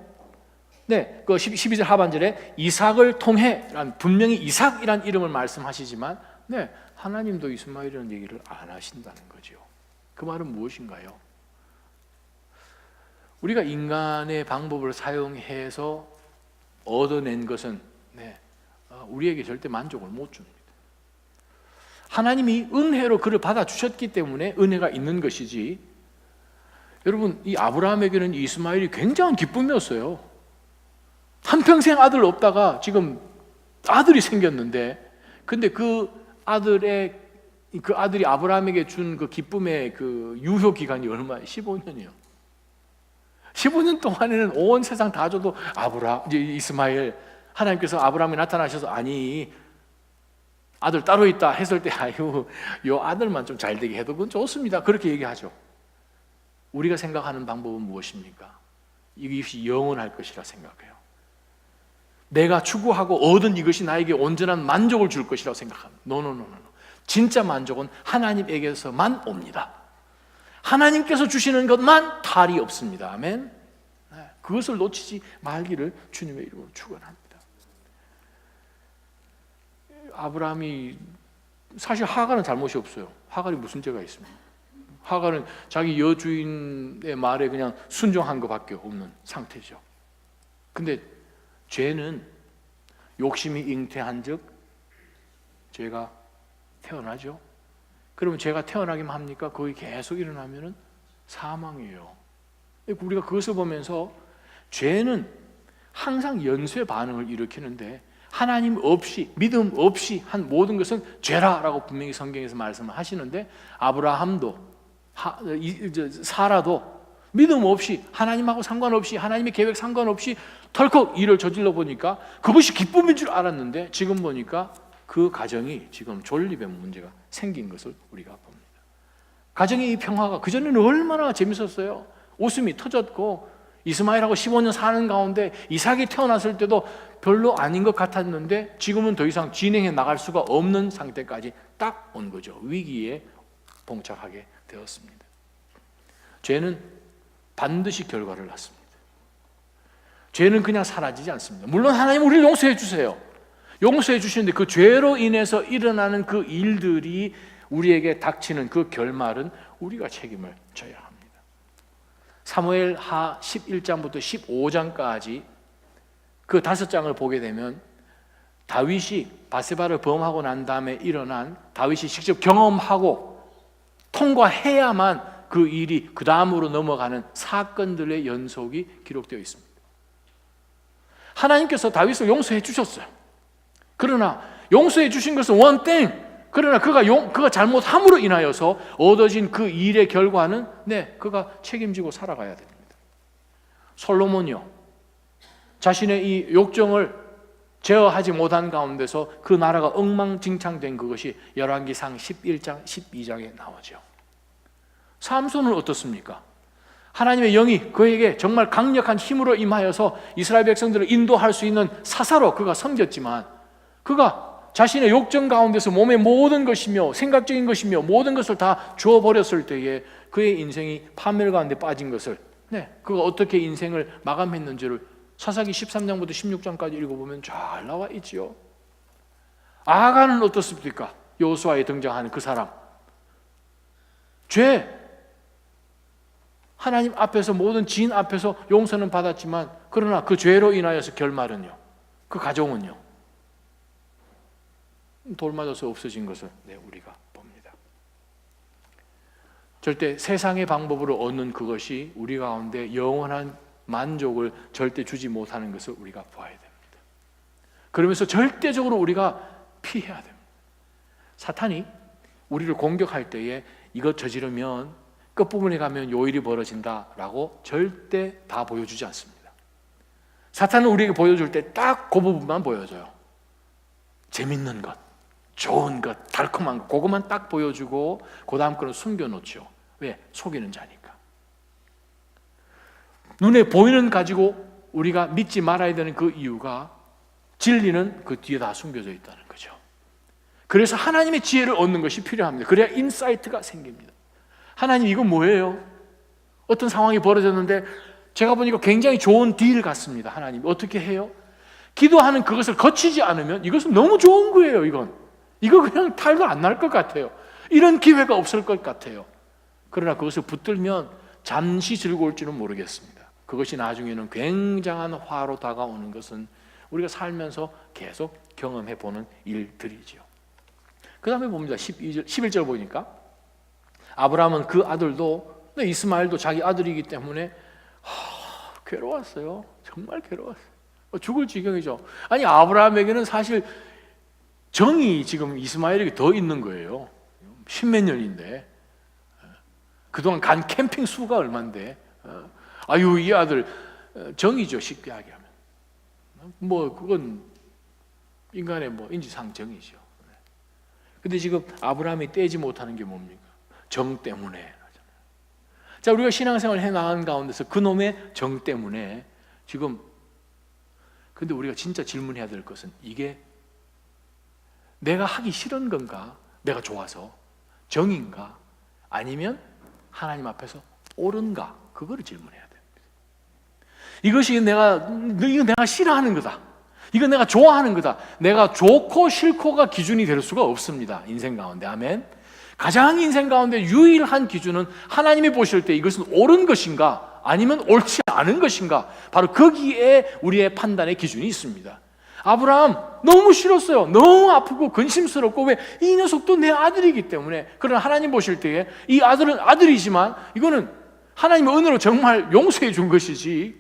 그 12절 하반절에 이삭을 통해 분명히 이삭이란 이름을 말씀하시지만 하나님도 이스마엘이라는 얘기를 안 하신다는 거죠. 그 말은 무엇인가요? 우리가 인간의 방법을 사용해서 얻어낸 것은 우리에게 절대 만족을 못 줍니다. 하나님이 은혜로 그를 받아주셨기 때문에 은혜가 있는 것이지, 여러분 이 아브라함에게는 이스마엘이 굉장한 기쁨이었어요. 한평생 아들 없다가 지금 아들이 생겼는데, 근데 그 아들이 아브라함에게 준 그 기쁨의 그 유효 기간이 얼마예요? 15년이요. 15년 동안에는 온 세상 다 줘도 이스마엘, 하나님께서 아브라함에 나타나셔서 아니 아들 따로 있다 했을 때 요 아들만 좀 잘 되게 해도 그건 좋습니다. 그렇게 얘기하죠. 우리가 생각하는 방법은 무엇입니까? 이것이 영원할 것이라 생각해요. 내가 추구하고 얻은 이것이 나에게 온전한 만족을 줄 것이라고 생각합니다. 노. 진짜 만족은 하나님에게서만 옵니다. 하나님께서 주시는 것만 탈이 없습니다. 아멘. 그것을 놓치지 말기를 주님의 이름으로 축원합니다. 아브라함이 사실 하갈은 잘못이 없어요. 하갈이 무슨 죄가 있습니까? 하갈은 자기 여주인의 말에 그냥 순종한 것밖에 없는 상태죠. 근데 죄는 욕심이 잉태한즉 죄가 태어나죠. 그러면 죄가 태어나기만 합니까? 거기 계속 일어나면은 사망이에요. 우리가 그것을 보면서 죄는 항상 연쇄 반응을 일으키는데 하나님 없이, 믿음 없이 한 모든 것은 죄라라고 분명히 성경에서 말씀을 하시는데, 아브라함도 사라도 믿음 없이, 하나님하고 상관없이, 하나님의 계획 상관없이 덜컥 일을 저질러 보니까 그것이 기쁨인 줄 알았는데 지금 보니까 그 가정이 지금 존립의 문제가 생긴 것을 우리가 봅니다. 가정의 이 평화가 그전에는 얼마나 재밌었어요. 웃음이 터졌고 이스마엘하고 15년 사는 가운데 이삭이 태어났을 때도 별로 아닌 것 같았는데 지금은 더 이상 진행해 나갈 수가 없는 상태까지 딱 온 거죠. 위기에 봉착하게 되었습니다. 죄는 반드시 결과를 낳습니다. 죄는 그냥 사라지지 않습니다. 물론 하나님 우리를 용서해 주세요. 용서해 주시는데 그 죄로 인해서 일어나는 그 일들이 우리에게 닥치는 그 결말은 우리가 책임을 져야 합니다. 사무엘하 11장부터 15장까지 그 5장을 보게 되면 다윗이 바세바를 범하고 난 다음에 일어난, 다윗이 직접 경험하고 통과해야만 그 일이 그 다음으로 넘어가는 사건들의 연속이 기록되어 있습니다. 하나님께서 다윗을 용서해 주셨어요. 그러나 용서해 주신 것은 원땡. 그러나 그가 잘못함으로 인하여서 얻어진 그 일의 결과는 그가 책임지고 살아가야 됩니다. 솔로몬이요, 자신의 이 욕정을 제어하지 못한 가운데서 그 나라가 엉망진창된 그것이 열왕기상 11장 12장에 나오죠. 삼손은 어떻습니까? 하나님의 영이 그에게 정말 강력한 힘으로 임하여서 이스라엘 백성들을 인도할 수 있는 사사로 그가 섬겼지만 그가 자신의 욕정 가운데서 몸의 모든 것이며 생각적인 것이며 모든 것을 다 주어버렸을 때에 그의 인생이 파멸 가운데 빠진 것을, 그가 어떻게 인생을 마감했는지를 사사기 13장부터 16장까지 읽어보면 잘 나와 있지요. 아간은 어떻습니까? 여호수아에 등장하는 그 사람, 죄, 하나님 앞에서 모든 지인 앞에서 용서는 받았지만 그러나 그 죄로 인하여서 결말은요, 그 가정은요, 돌 맞아서 없어진 것을 우리가 봅니다. 절대 세상의 방법으로 얻는 그것이 우리 가운데 영원한 만족을 절대 주지 못하는 것을 우리가 봐야 됩니다. 그러면서 절대적으로 우리가 피해야 됩니다. 사탄이 우리를 공격할 때에 이것 저지르면 끝부분에 가면 요 일이 벌어진다라고 절대 다 보여주지 않습니다. 사탄은 우리에게 보여줄 때 딱 그 부분만 보여줘요. 재밌는 것, 좋은 것, 달콤한 것, 그것만 딱 보여주고 그 다음 거는 숨겨놓죠. 왜? 속이는 자니까. 눈에 보이는 가지고 우리가 믿지 말아야 되는 그 이유가 진리는 그 뒤에 다 숨겨져 있다는 거죠. 그래서 하나님의 지혜를 얻는 것이 필요합니다. 그래야 인사이트가 생깁니다. 하나님 이건 뭐예요? 어떤 상황이 벌어졌는데 제가 보니까 굉장히 좋은 딜 같습니다. 하나님 어떻게 해요? 기도하는 그것을 거치지 않으면 이것은 너무 좋은 거예요. 이거 그냥 탈도 안 날 것 같아요. 이런 기회가 없을 것 같아요. 그러나 그것을 붙들면 잠시 즐거울지는 모르겠습니다. 그것이 나중에는 굉장한 화로 다가오는 것은 우리가 살면서 계속 경험해 보는 일들이죠. 그 다음에 봅니다. 11절 보니까 아브라함은 그 아들도, 이스마엘도 자기 아들이기 때문에 괴로웠어요. 정말 괴로웠어요. 죽을 지경이죠. 아니, 아브라함에게는 사실 정이 지금 이스마엘에게 더 있는 거예요. 십몇 년인데, 그동안 간 캠핑 수가 얼만데, 아유, 이 아들 정이죠. 쉽게 하게 하면 그건 인간의 인지상정이죠. 근데 지금 아브라함이 떼지 못하는 게 뭡니까? 정 때문에. 자, 우리가 신앙생활을 해나가는 가운데서 그놈의 정 때문에 지금, 근데 우리가 진짜 질문해야 될 것은 이게 내가 하기 싫은 건가? 내가 좋아서 정인가? 아니면 하나님 앞에서 옳은가? 그거를 질문해야 됩니다. 이것이 이거 내가 싫어하는 거다, 이거 내가 좋아하는 거다. 내가 좋고 싫고가 기준이 될 수가 없습니다. 인생 가운데. 아멘. 가장 인생 가운데 유일한 기준은 하나님이 보실 때 이것은 옳은 것인가 아니면 옳지 않은 것인가, 바로 거기에 우리의 판단의 기준이 있습니다. 아브라함 너무 싫었어요. 너무 아프고 근심스럽고, 왜? 이 녀석도 내 아들이기 때문에. 그러나 하나님 보실 때에 이 아들은 아들이지만 이거는 하나님의 은혜로 정말 용서해 준 것이지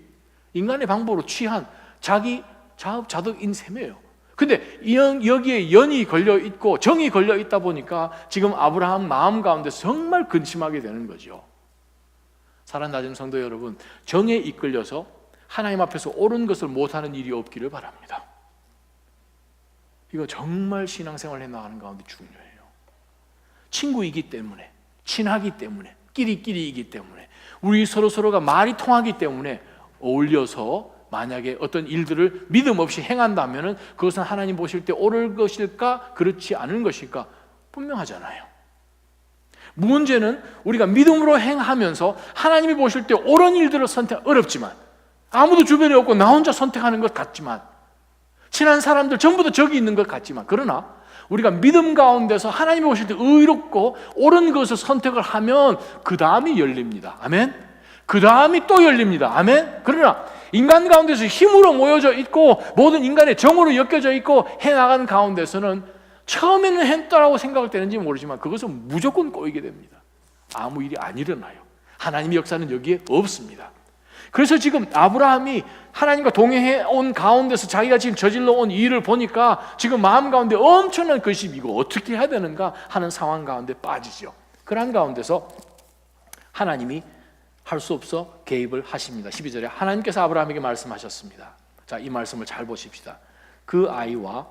인간의 방법으로 취한 자기 자업자득인 셈이에요. 근데 여기에 연이 걸려 있고 정이 걸려 있다 보니까 지금 아브라함 마음 가운데 정말 근심하게 되는 거죠. 사랑 낮은 성도 여러분, 정에 이끌려서 하나님 앞에서 옳은 것을 못하는 일이 없기를 바랍니다. 이거 정말 신앙생활 해나가는 가운데 중요해요. 친구이기 때문에, 친하기 때문에, 끼리끼리이기 때문에, 우리 서로가 말이 통하기 때문에 어울려서 만약에 어떤 일들을 믿음 없이 행한다면 그것은 하나님 보실 때 옳을 것일까 그렇지 않은 것일까 분명하잖아요. 문제는 우리가 믿음으로 행하면서 하나님이 보실 때 옳은 일들을 선택, 어렵지만 아무도 주변에 없고 나 혼자 선택하는 것 같지만, 친한 사람들 전부 다 저기 있는 것 같지만, 그러나 우리가 믿음 가운데서 하나님이 보실 때 의롭고 옳은 것을 선택을 하면 그 다음이 열립니다. 아멘. 그 다음이 또 열립니다. 아멘. 그러나 인간 가운데서 힘으로 모여져 있고 모든 인간의 정으로 엮여져 있고 해나가는 가운데서는 처음에는 했다라고 생각을 되는지 모르지만 그것은 무조건 꼬이게 됩니다. 아무 일이 안 일어나요. 하나님의 역사는 여기에 없습니다. 그래서 지금 아브라함이 하나님과 동행해 온 가운데서 자기가 지금 저질러 온 일을 보니까 지금 마음 가운데 엄청난 근심, 이거 어떻게 해야 되는가 하는 상황 가운데 빠지죠. 그런 가운데서 하나님이 할 수 없어 개입을 하십니다. 12절에 하나님께서 아브라함에게 말씀하셨습니다. 자, 이 말씀을 잘 보십시다. 그 아이와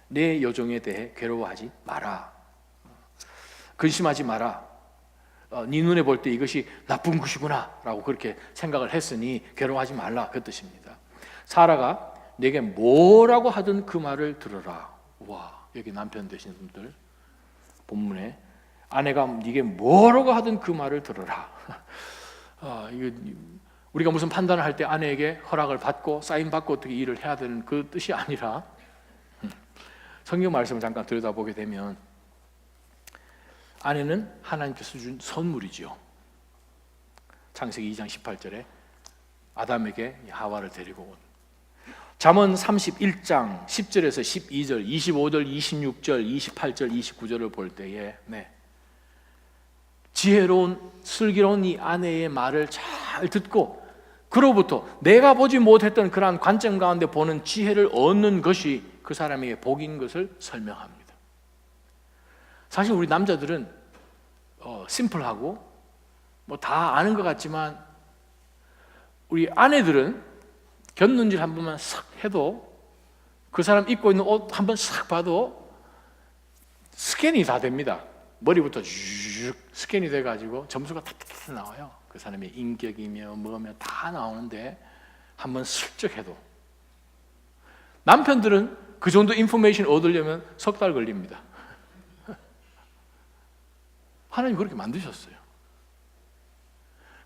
내 여종에 대해 괴로워하지 마라. 근심하지 마라. 네 눈에 볼 때 이것이 나쁜 것이구나 라고 그렇게 생각을 했으니 괴로워하지 말라, 그 뜻입니다. 사라가 내게 뭐라고 하든 그 말을 들어라. 와, 여기 남편 되시는 분들 본문에 아내가 네게 뭐라고 하든 그 말을 들어라. 이거 우리가 무슨 판단을 할 때 아내에게 허락을 받고 사인 받고 어떻게 일을 해야 되는 그 뜻이 아니라 성경 말씀을 잠깐 들여다보게 되면 아내는 하나님께서 준 선물이지요. 창세기 2장 18절에 아담에게 하와를 데리고 온 잠언 31장 10절에서 12절, 25절, 26절, 28절, 29절을 볼 때에 지혜로운 슬기로운 이 아내의 말을 잘 듣고 그로부터 내가 보지 못했던 그러한 관점 가운데 보는 지혜를 얻는 것이 그 사람에게 복인 것을 설명합니다. 사실 우리 남자들은 심플하고 뭐 다 아는 것 같지만 우리 아내들은 곁눈질 한 번만 싹 해도 그 사람 입고 있는 옷 한 번 싹 봐도 스캔이 다 됩니다. 머리부터 쭉 스캔이 돼가지고 점수가 탁탁탁 나와요. 그 사람의 인격이며 뭐며 다 나오는데 한번 슬쩍 해도 남편들은 그 정도 인포메이션 얻으려면 석 달 걸립니다. 하나님 그렇게 만드셨어요.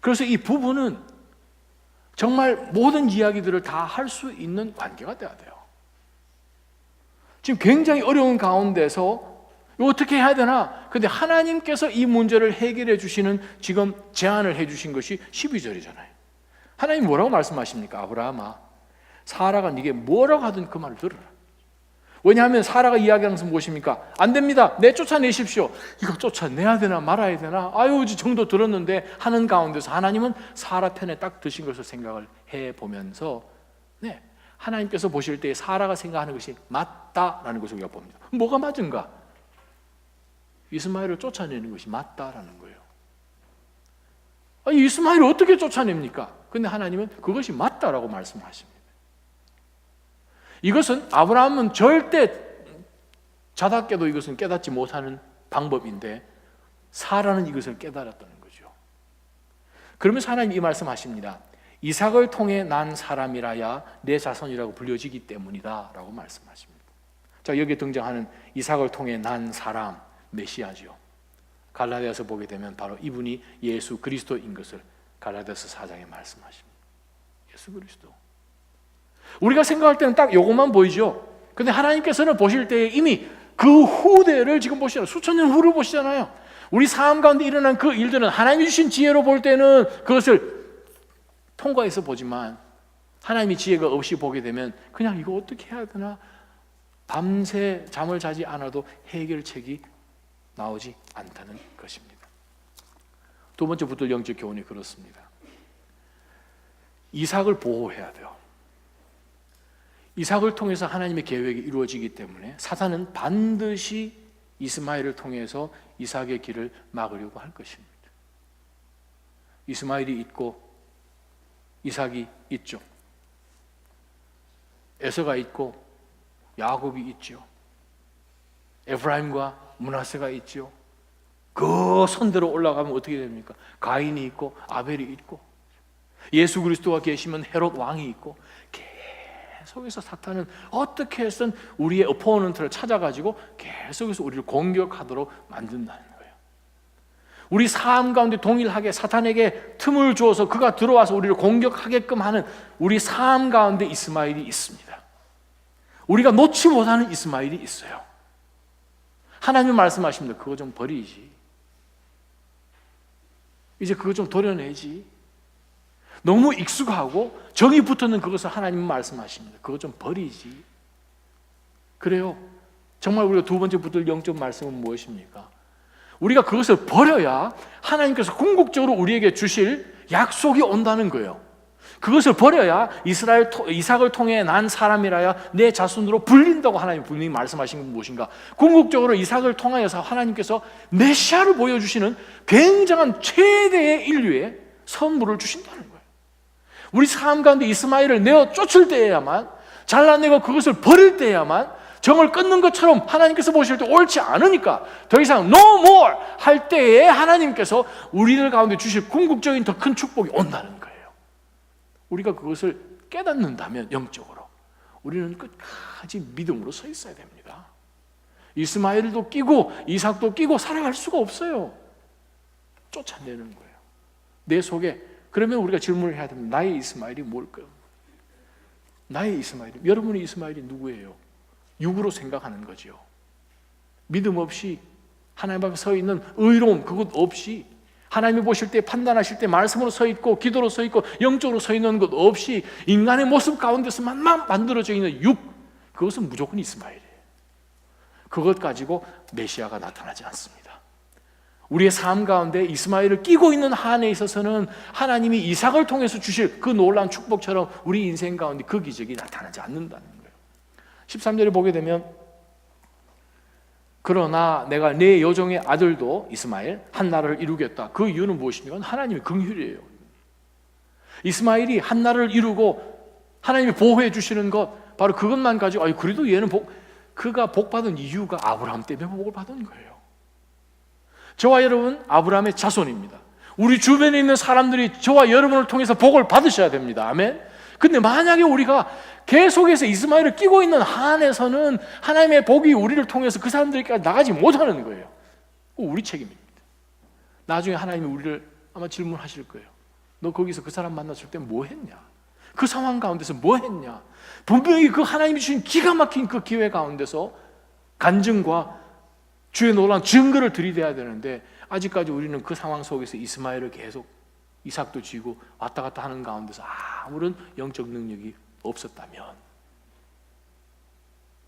그래서 이 부부는 정말 모든 이야기들을 다 할 수 있는 관계가 돼야 돼요. 지금 굉장히 어려운 가운데서 이거 어떻게 해야 되나? 근데 하나님께서 이 문제를 해결해 주시는 지금 제안을 해 주신 것이 12절이잖아요. 하나님 뭐라고 말씀하십니까? 아브라함아, 사라가 네게 뭐라고 하든 그 말을 들으라. 왜냐하면 사라가 이야기하는 것은 무엇입니까? 안 됩니다. 쫓아내십시오. 이거 쫓아내야 되나 말아야 되나? 아유, 정도 들었는데 하는 가운데서 하나님은 사라 편에 딱 드신 것을 생각을 해보면서 하나님께서 보실 때 사라가 생각하는 것이 맞다라는 것을 우리가 봅니다. 뭐가 맞은가? 이스마엘을 쫓아내는 것이 맞다라는 거예요. 아니, 이스마엘을 어떻게 쫓아냅니까? 근데 하나님은 그것이 맞다라고 말씀하십니다. 이것은 아브라함은 절대 자답게도 이것은 깨닫지 못하는 방법인데 사라는 이것을 깨달았다는 거죠. 그러면서 하나님 이 말씀하십니다. 이삭을 통해 난 사람이라야 내 자손이라고 불려지기 때문이다 라고 말씀하십니다. 자, 여기에 등장하는 이삭을 통해 난 사람, 메시아죠. 갈라디아서 보게 되면 바로 이분이 예수 그리스도인 것을 갈라디아서 4장에 말씀하십니다. 예수 그리스도. 우리가 생각할 때는 딱 요것만 보이죠. 근데 하나님께서는 보실 때 이미 그 후대를 지금 보시잖아요. 수천 년 후를 보시잖아요. 우리 삶 가운데 일어난 그 일들은 하나님이 주신 지혜로 볼 때는 그것을 통과해서 보지만 하나님이 지혜가 없이 보게 되면 그냥 이거 어떻게 해야 되나 밤새 잠을 자지 않아도 해결책이 나오지 않다는 것입니다. 두 번째 붙들 영적 교훈이 그렇습니다. 이삭을 보호해야 돼요. 이삭을 통해서 하나님의 계획이 이루어지기 때문에 사탄은 반드시 이스마엘을 통해서 이삭의 길을 막으려고 할 것입니다. 이스마엘이 있고 이삭이 있죠. 에서가 있고 야곱이 있죠. 에프라임과 므낫세가 있죠. 그 선대로 올라가면 어떻게 됩니까? 가인이 있고 아벨이 있고 예수 그리스도가 계시면 헤롯 왕이 있고 계속해서 사탄은 어떻게 해서든 우리의 어포넌트를 찾아가지고 계속해서 우리를 공격하도록 만든다는 거예요. 우리 삶 가운데 동일하게 사탄에게 틈을 주어서 그가 들어와서 우리를 공격하게끔 하는 우리 삶 가운데 이스마엘이 있습니다. 우리가 놓지 못하는 이스마엘이 있어요. 하나님 말씀하십니다. 그거 좀 버리지. 이제 그거 좀 도려내지. 너무 익숙하고 정이 붙었는 그것을 하나님 말씀하십니다. 그거 좀 버리지. 그래요. 정말 우리가 두 번째 붙들 영적 말씀은 무엇입니까? 우리가 그것을 버려야 하나님께서 궁극적으로 우리에게 주실 약속이 온다는 거예요. 그것을 버려야 이삭을 통해 난 사람이라야 내 자손으로 불린다고 하나님 분명히 말씀하신 건 무엇인가? 궁극적으로 이삭을 통하여서 하나님께서 메시아를 보여주시는 굉장한 최대의 인류의 선물을 주신다는 거예요. 우리 삶 가운데 이스마엘을 내어 쫓을 때에야만, 잘라내고 그것을 버릴 때에야만 정을 끊는 것처럼 하나님께서 보실 때 옳지 않으니까 더 이상 no more 할 때에 하나님께서 우리들 가운데 주실 궁극적인 더 큰 축복이 온다는 거예요. 우리가 그것을 깨닫는다면 영적으로 우리는 끝까지 믿음으로 서 있어야 됩니다. 이스마엘도 끼고 이삭도 끼고 살아갈 수가 없어요. 쫓아내는 거예요. 내 속에. 그러면 우리가 질문을 해야 됩니다. 나의 이스마엘이 뭘까요? 나의 이스마엘이, 여러분의 이스마엘이 누구예요? 육으로 생각하는 거지요. 믿음 없이 하나님 앞에 서 있는 의로움, 그것 없이, 하나님이 보실 때, 판단하실 때 말씀으로 서 있고 기도로 서 있고 영적으로 서 있는 것 없이 인간의 모습 가운데서만 만들어져 있는 육, 그것은 무조건 이스마엘이에요. 그것 가지고 메시아가 나타나지 않습니다. 우리의 삶 가운데 이스마엘을 끼고 있는 한에 있어서는 하나님이 이삭을 통해서 주실 그 놀라운 축복처럼 우리 인생 가운데 그 기적이 나타나지 않는다는 거예요. 13절에 보게 되면, 그러나 내가 내 여종의 아들도 이스마엘 한나라를 이루겠다. 그 이유는 무엇입니까? 하나님의 긍휼이에요. 이스마엘이 한나라를 이루고 하나님이 보호해 주시는 것, 바로 그것만 가지고 그래도 얘는 그가 복받은 이유가 아브라함 때문에 복을 받은 거예요. 저와 여러분 아브라함의 자손입니다. 우리 주변에 있는 사람들이 저와 여러분을 통해서 복을 받으셔야 됩니다. 아멘. 근데 만약에 우리가 계속해서 이스마엘을 끼고 있는 한에서는 하나님의 복이 우리를 통해서 그 사람들에게 나가지 못하는 거예요. 우리 책임입니다. 나중에 하나님이 우리를 아마 질문하실 거예요. 너 거기서 그 사람 만났을 때 뭐 했냐? 그 상황 가운데서 뭐 했냐? 분명히 그 하나님이 주신 기가 막힌 그 기회 가운데서 간증과 주의 놀라운 증거를 들이대야 되는데, 아직까지 우리는 그 상황 속에서 이스마엘을 계속, 이삭도 쥐고 왔다 갔다 하는 가운데서 아무런 영적 능력이 없었다면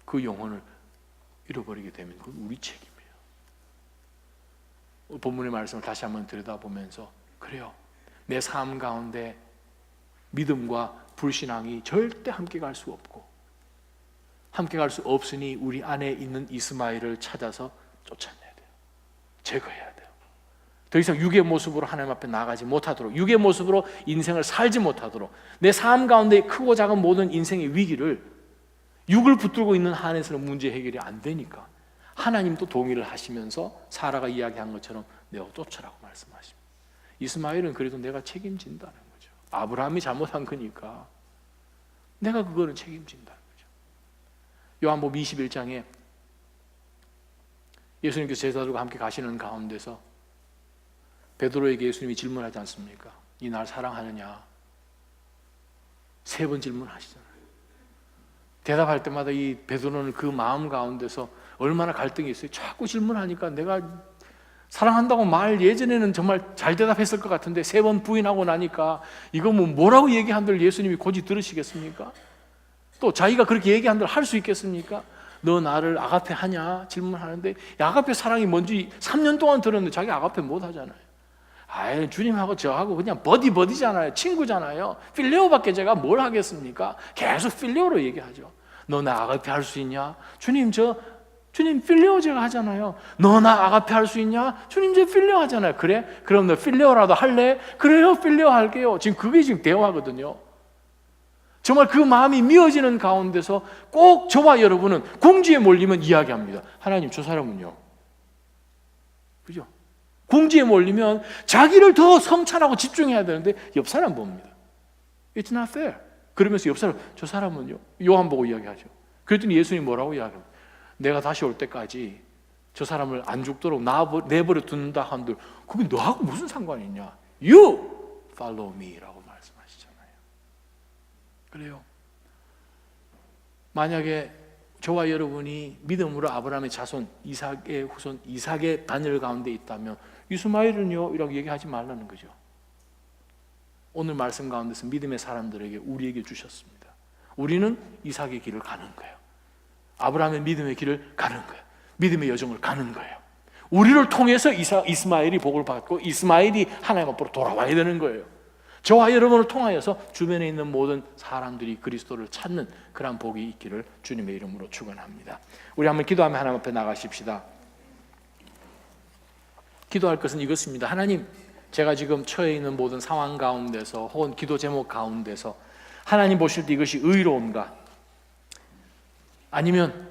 그 영혼을 잃어버리게 되면 그건 우리 책임이에요. 본문의 말씀을 다시 한번 들여다보면서, 그래요, 내 삶 가운데 믿음과 불신앙이 절대 함께 갈 수 없고, 함께 갈 수 없으니 우리 안에 있는 이스마엘을 찾아서 쫓아내야 돼요. 제거해야 돼요. 더 이상 육의 모습으로 하나님 앞에 나가지 못하도록, 육의 모습으로 인생을 살지 못하도록, 내 삶 가운데 크고 작은 모든 인생의 위기를 육을 붙들고 있는 한에서는 문제 해결이 안 되니까 하나님도 동의를 하시면서 사라가 이야기한 것처럼 내가 쫓으라고 말씀하십니다. 이스마엘은 그래도 내가 책임진다는 거죠. 아브라함이 잘못한 거니까 내가 그거는 책임진다는 거죠. 요한복음 21장에 예수님께서 제자들과 함께 가시는 가운데서 베드로에게 예수님이 질문하지 않습니까? 이 날 사랑하느냐? 3번 질문하시잖아요. 대답할 때마다 이 베드로는 그 마음 가운데서 얼마나 갈등이 있어요. 자꾸 질문하니까 내가 사랑한다고 말 예전에는 정말 잘 대답했을 것 같은데 3번 부인하고 나니까 이거 뭐라고 얘기한들 예수님이 곧이 들으시겠습니까? 또 자기가 그렇게 얘기한들 할 수 있겠습니까? 너 나를 아가페 하냐? 질문하는데 아가페 사랑이 뭔지 3년 동안 들었는데 자기 아가페 못 하잖아요. 아이, 주님하고 저하고 그냥 버디잖아요. 친구잖아요. 필레오밖에 제가 뭘 하겠습니까? 계속 필레오로 얘기하죠. 너 나 아가페 할 수 있냐? 주님 필레오 제가 하잖아요. 너 나 아가페 할 수 있냐? 주님 저 필레오 하잖아요. 그래? 그럼 너 필레오라도 할래? 그래요, 필레오 할게요. 그게 지금 대화거든요. 정말 그 마음이 미어지는 가운데서 꼭 저와 여러분은 궁지에 몰리면 이야기합니다. 하나님, 저 사람은요. 그죠? 궁지에 몰리면 자기를 더 성찰하고 집중해야 되는데 옆 사람 봅니다. It's not fair. 그러면서 옆 사람, 저 사람은요. 요한 보고 이야기하죠. 그랬더니 예수님이 뭐라고 이야기합니까? 내가 다시 올 때까지 저 사람을 안 죽도록 내버려 둔다 한들 그게 너하고 무슨 상관이 있냐? You follow me라고 말씀하시잖아요. 그래요. 만약에 저와 여러분이 믿음으로 아브라함의 자손, 이삭의 후손, 이삭의 단열 가운데 있다면 이스마엘은요? 이라고 얘기하지 말라는 거죠. 오늘 말씀 가운데서 믿음의 사람들에게 우리에게 주셨습니다. 우리는 이삭의 길을 가는 거예요. 아브라함의 믿음의 길을 가는 거예요. 믿음의 여정을 가는 거예요. 우리를 통해서 이스마엘이 복을 받고 이스마엘이 하나님 앞으로 돌아와야 되는 거예요. 저와 여러분을 통하여서 주변에 있는 모든 사람들이 그리스도를 찾는 그런 복이 있기를 주님의 이름으로 축원합니다. 우리 한번 기도하며 하나님 앞에 나가십시다. 기도할 것은 이것입니다. 하나님, 제가 지금 처해 있는 모든 상황 가운데서 혹은 기도 제목 가운데서 하나님 보실 때 이것이 의로운가? 아니면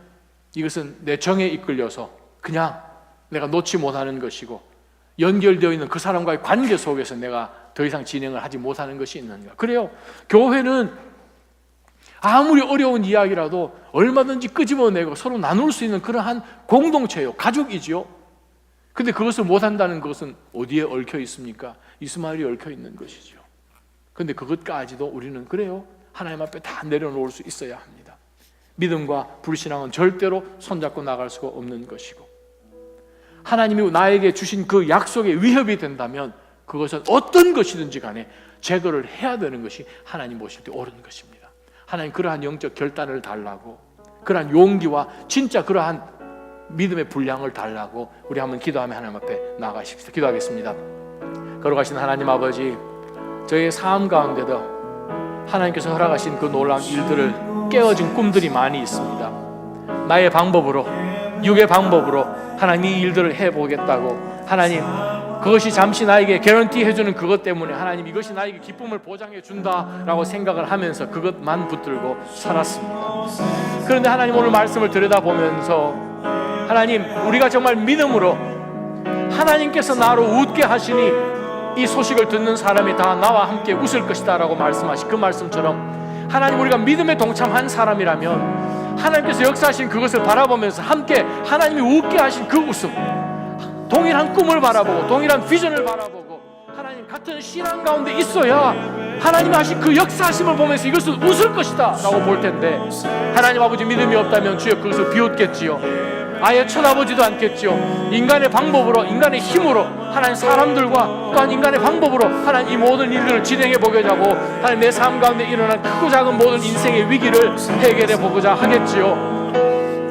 이것은 내 정에 이끌려서 그냥 내가 놓지 못하는 것이고 연결되어 있는 그 사람과의 관계 속에서 내가 더 이상 진행을 하지 못하는 것이 있는가? 그래요. 교회는 아무리 어려운 이야기라도 얼마든지 끄집어내고 서로 나눌 수 있는 그러한 공동체요, 가족이지요. 근데 그것을 못한다는 것은 어디에 얽혀 있습니까? 이스마엘이 얽혀 있는 것이죠. 근데 그것까지도 우리는 그래요, 하나님 앞에 다 내려놓을 수 있어야 합니다. 믿음과 불신앙은 절대로 손잡고 나갈 수가 없는 것이고, 하나님이 나에게 주신 그 약속에 위협이 된다면 그것은 어떤 것이든지 간에 제거를 해야 되는 것이 하나님 보실 때 옳은 것입니다. 하나님 그러한 영적 결단을 달라고, 그러한 용기와 진짜 그러한 믿음의 분량을 달라고 우리 한번 기도하며 하나님 앞에 나아가십시다. 기도하겠습니다. 거룩하신 하나님 아버지, 저희의 삶 가운데도 하나님께서 허락하신 그 놀라운 일들을 깨어진 꿈들이 많이 있습니다. 나의 방법으로, 육의 방법으로 하나님 이 일들을 해보겠다고, 하나님 그것이 잠시 나에게 개런티 해주는 그것 때문에 하나님 이것이 나에게 기쁨을 보장해 준다라고 생각을 하면서 그것만 붙들고 살았습니다. 그런데 하나님 오늘 말씀을 들여다보면서 하나님, 우리가 정말 믿음으로 하나님께서 나로 웃게 하시니 이 소식을 듣는 사람이 다 나와 함께 웃을 것이다 라고 말씀하신 그 말씀처럼, 하나님 우리가 믿음에 동참한 사람이라면 하나님께서 역사하신 그것을 바라보면서 함께 하나님이 웃게 하신 그 웃음, 동일한 꿈을 바라보고 동일한 비전을 바라보고 하나님 같은 신앙 가운데 있어야 하나님이 하신 그 역사하심을 보면서 이것을 웃을 것이다 라고 볼 텐데, 하나님 아버지 믿음이 없다면 주여 그것을 비웃겠지요. 아예 쳐다보지도 않겠죠. 인간의 방법으로, 인간의 힘으로, 하나님 사람들과 또한 인간의 방법으로 하나님 이 모든 일들을 진행해 보고자 하고, 하나님 내 삶 가운데 일어난 크고 작은 모든 인생의 위기를 해결해 보고자 하겠지요.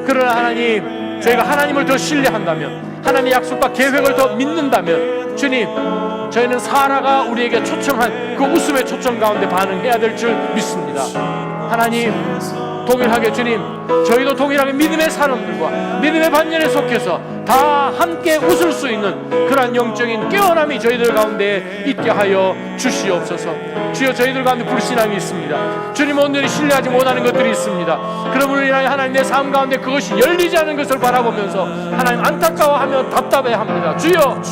그러나 하나님, 저희가 하나님을 더 신뢰한다면, 하나님의 약속과 계획을 더 믿는다면, 주님, 저희는 사라가 우리에게 초청한 그 웃음의 초청 가운데 반응해야 될 줄 믿습니다. 하나님, 동일하게 주님, 저희도 동일하게 믿음의 사람들과 믿음의 반열에 속해서 다 함께 웃을 수 있는 그러한 영적인 깨어남이 저희들 가운데 있게 하여 주시옵소서. 주여, 저희들 가운데 불신앙이 있습니다. 주님 온전히 신뢰하지 못하는 것들이 있습니다. 그러므로 인하여 하나님 내 삶 가운데 그것이 열리지 않은 것을 바라보면서 하나님 안타까워하며 답답해합니다. 주여,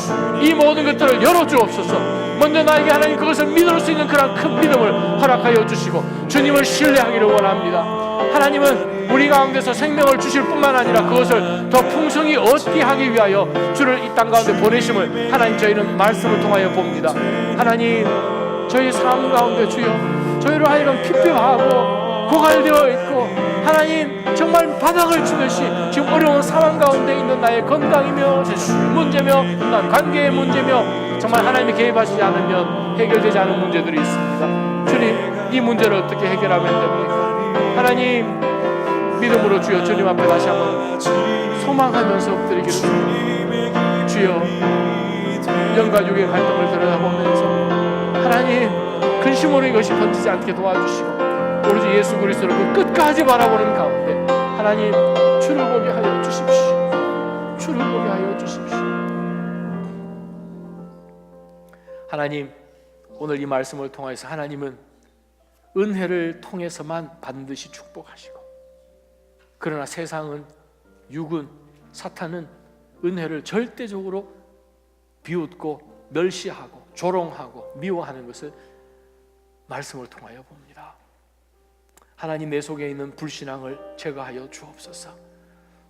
이 모든 것들을 열어주옵소서. 먼저 나에게 하나님 그것을 믿을 수 있는 그런 큰 믿음을 허락하여 주시고 주님을 신뢰하기를 원합니다. 하나님은 우리 가운데서 생명을 주실 뿐만 아니라 그것을 더 풍성히 얻게 하기 위하여 주를 이 땅 가운데 보내심을 하나님 저희는 말씀을 통하여 봅니다. 하나님, 저희 삶 가운데 주여 저희로 하여금 피폐하고 고갈되어 있고 하나님 정말 바닥을 치듯이 지금 어려운 상황 가운데 있는 나의 건강이며 문제며 인간 관계의 문제며 정말 하나님이 개입하시지 않으면 해결되지 않은 문제들이 있습니다. 주님, 이 문제를 어떻게 해결하면 됩니까? 하나님, 믿음으로 주여 주님 앞에 다시 한번 소망하면서 엎드리기를 원합니다. 주여, 영과 육의 갈등을 들여다보면서 하나님 근심으로 이것이 번지지 않게 도와주시고 우리 주 예수 그리스도를 그 끝까지 바라보는 가운데 하나님 주를 보게 하여 주십시오. 주를 보게 하여 주십시오. 하나님, 오늘 이 말씀을 통해서 하나님은 은혜를 통해서만 반드시 축복하시고, 그러나 세상은, 육은, 사탄은 은혜를 절대적으로 비웃고 멸시하고 조롱하고 미워하는 것을 말씀을 통하여 봅니다. 하나님, 내 속에 있는 불신앙을 제거하여 주옵소서.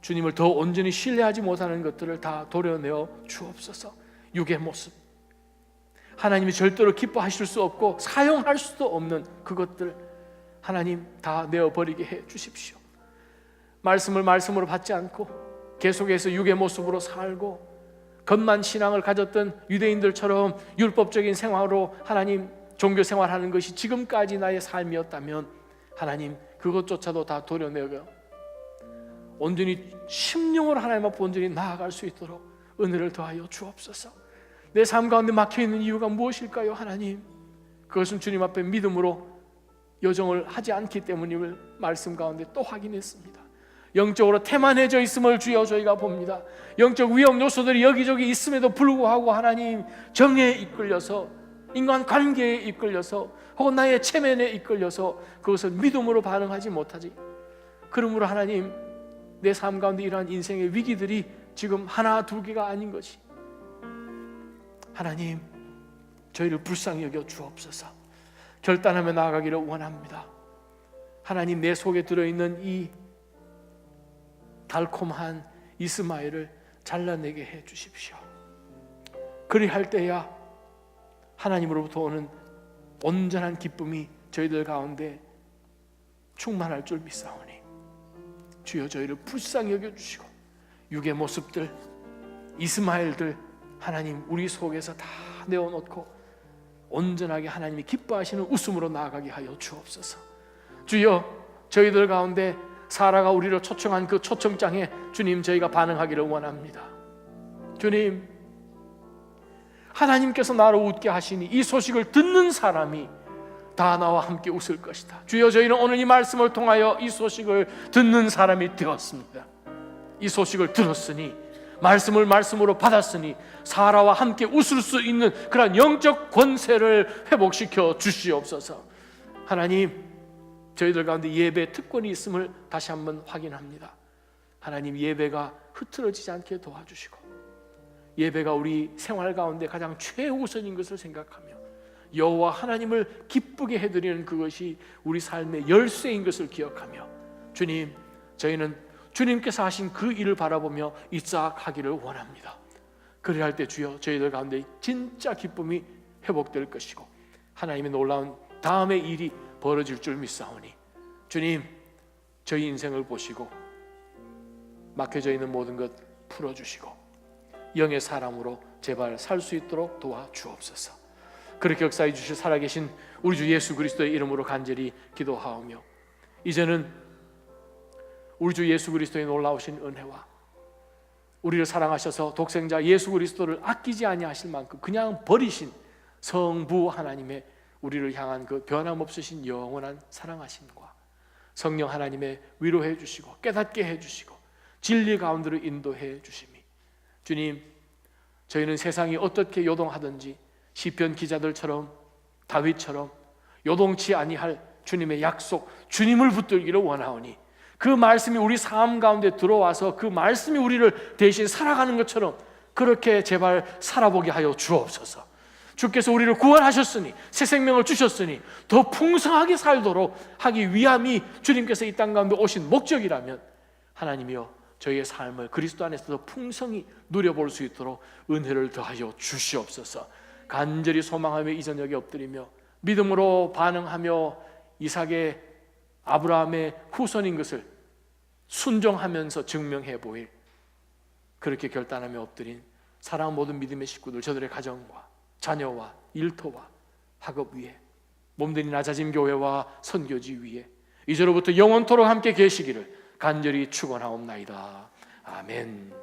주님을 더 온전히 신뢰하지 못하는 것들을 다 도려내어 주옵소서. 육의 모습, 하나님이 절대로 기뻐하실 수 없고 사용할 수도 없는 그것들 하나님 다 내어버리게 해 주십시오. 말씀을 말씀으로 받지 않고 계속해서 육의 모습으로 살고 겉만 신앙을 가졌던 유대인들처럼 율법적인 생활로 하나님 종교 생활하는 것이 지금까지 나의 삶이었다면 하나님 그것조차도 다 도려내고 온전히 심령으로 하나님 앞에 온전히 나아갈 수 있도록 은혜를 더하여 주옵소서. 내 삶 가운데 막혀있는 이유가 무엇일까요? 하나님, 그것은 주님 앞에 믿음으로 여정을 하지 않기 때문임을 말씀 가운데 또 확인했습니다. 영적으로 태만해져 있음을 주여 저희가 봅니다. 영적 위험 요소들이 여기저기 있음에도 불구하고 하나님 정에 이끌려서 인간 관계에 이끌려서 혹은 나의 체면에 이끌려서 그것을 믿음으로 반응하지 못하지. 그러므로 하나님, 내 삶 가운데 이러한 인생의 위기들이 지금 하나 두 개가 아닌 것이, 하나님 저희를 불쌍히 여겨 주옵소서. 결단하며 나아가기를 원합니다. 하나님, 내 속에 들어있는 이 달콤한 이스마엘을 잘라내게 해 주십시오. 그리할 때야 하나님으로부터 오는 온전한 기쁨이 저희들 가운데 충만할 줄 믿사오니 주여, 저희를 불쌍히 여겨주시고 육의 모습들, 이스마엘들 하나님 우리 속에서 다 내어놓고 온전하게 하나님이 기뻐하시는 웃음으로 나아가게 하여 주옵소서. 주여, 저희들 가운데 사라가 우리를 초청한 그 초청장에 주님, 저희가 반응하기를 원합니다. 주님, 하나님께서 나를 웃게 하시니 이 소식을 듣는 사람이 다 나와 함께 웃을 것이다. 주여, 저희는 오늘 이 말씀을 통하여 이 소식을 듣는 사람이 되었습니다. 이 소식을 들었으니, 말씀을 말씀으로 받았으니 사라와 함께 웃을 수 있는 그런 영적 권세를 회복시켜 주시옵소서. 하나님, 저희들 가운데 예배 특권이 있음을 다시 한번 확인합니다. 하나님, 예배가 흐트러지지 않게 도와주시고 예배가 우리 생활 가운데 가장 최우선인 것을 생각하며 여호와 하나님을 기쁘게 해드리는 그것이 우리 삶의 열쇠인 것을 기억하며 주님, 저희는 주님께서 하신 그 일을 바라보며 이싹하기를 원합니다. 그래야 할 때 주여, 저희들 가운데 진짜 기쁨이 회복될 것이고 하나님의 놀라운 다음의 일이 벌어질 줄 믿사오니 주님, 저희 인생을 보시고 막혀져 있는 모든 것 풀어주시고 영의 사람으로 제발 살 수 있도록 도와주옵소서. 그렇게 역사해 주실 살아계신 우리 주 예수 그리스도의 이름으로 간절히 기도하오며 이제는 우리 주 예수 그리스도의 놀라우신 은혜와 우리를 사랑하셔서 독생자 예수 그리스도를 아끼지 아니하실 만큼 그냥 버리신 성부 하나님의 우리를 향한 그 변함없으신 영원한 사랑하심과 성령 하나님의 위로해 주시고 깨닫게 해 주시고 진리 가운데로 인도해 주심이 주님, 저희는 세상이 어떻게 요동하든지 시편 기자들처럼 다윗처럼 요동치 아니할 주님의 약속, 주님을 붙들기를 원하오니 그 말씀이 우리 삶 가운데 들어와서 그 말씀이 우리를 대신 살아가는 것처럼 그렇게 제발 살아보게 하여 주옵소서. 주께서 우리를 구원하셨으니 새 생명을 주셨으니 더 풍성하게 살도록 하기 위함이 주님께서 이 땅 가운데 오신 목적이라면 하나님이여, 저희의 삶을 그리스도 안에서 더 풍성히 누려볼 수 있도록 은혜를 더하여 주시옵소서. 간절히 소망하며 이 저녁에 엎드리며 믿음으로 반응하며 이삭의 아브라함의 후손인 것을 순종하면서 증명해 보일 그렇게 결단하며 엎드린 사랑하는 모든 믿음의 식구들, 저들의 가정과 자녀와 일터와 학업 위에 몸들이 낮아진 교회와 선교지 위에 이제로부터 영원토록 함께 계시기를 간절히 축원하옵나이다. 아멘.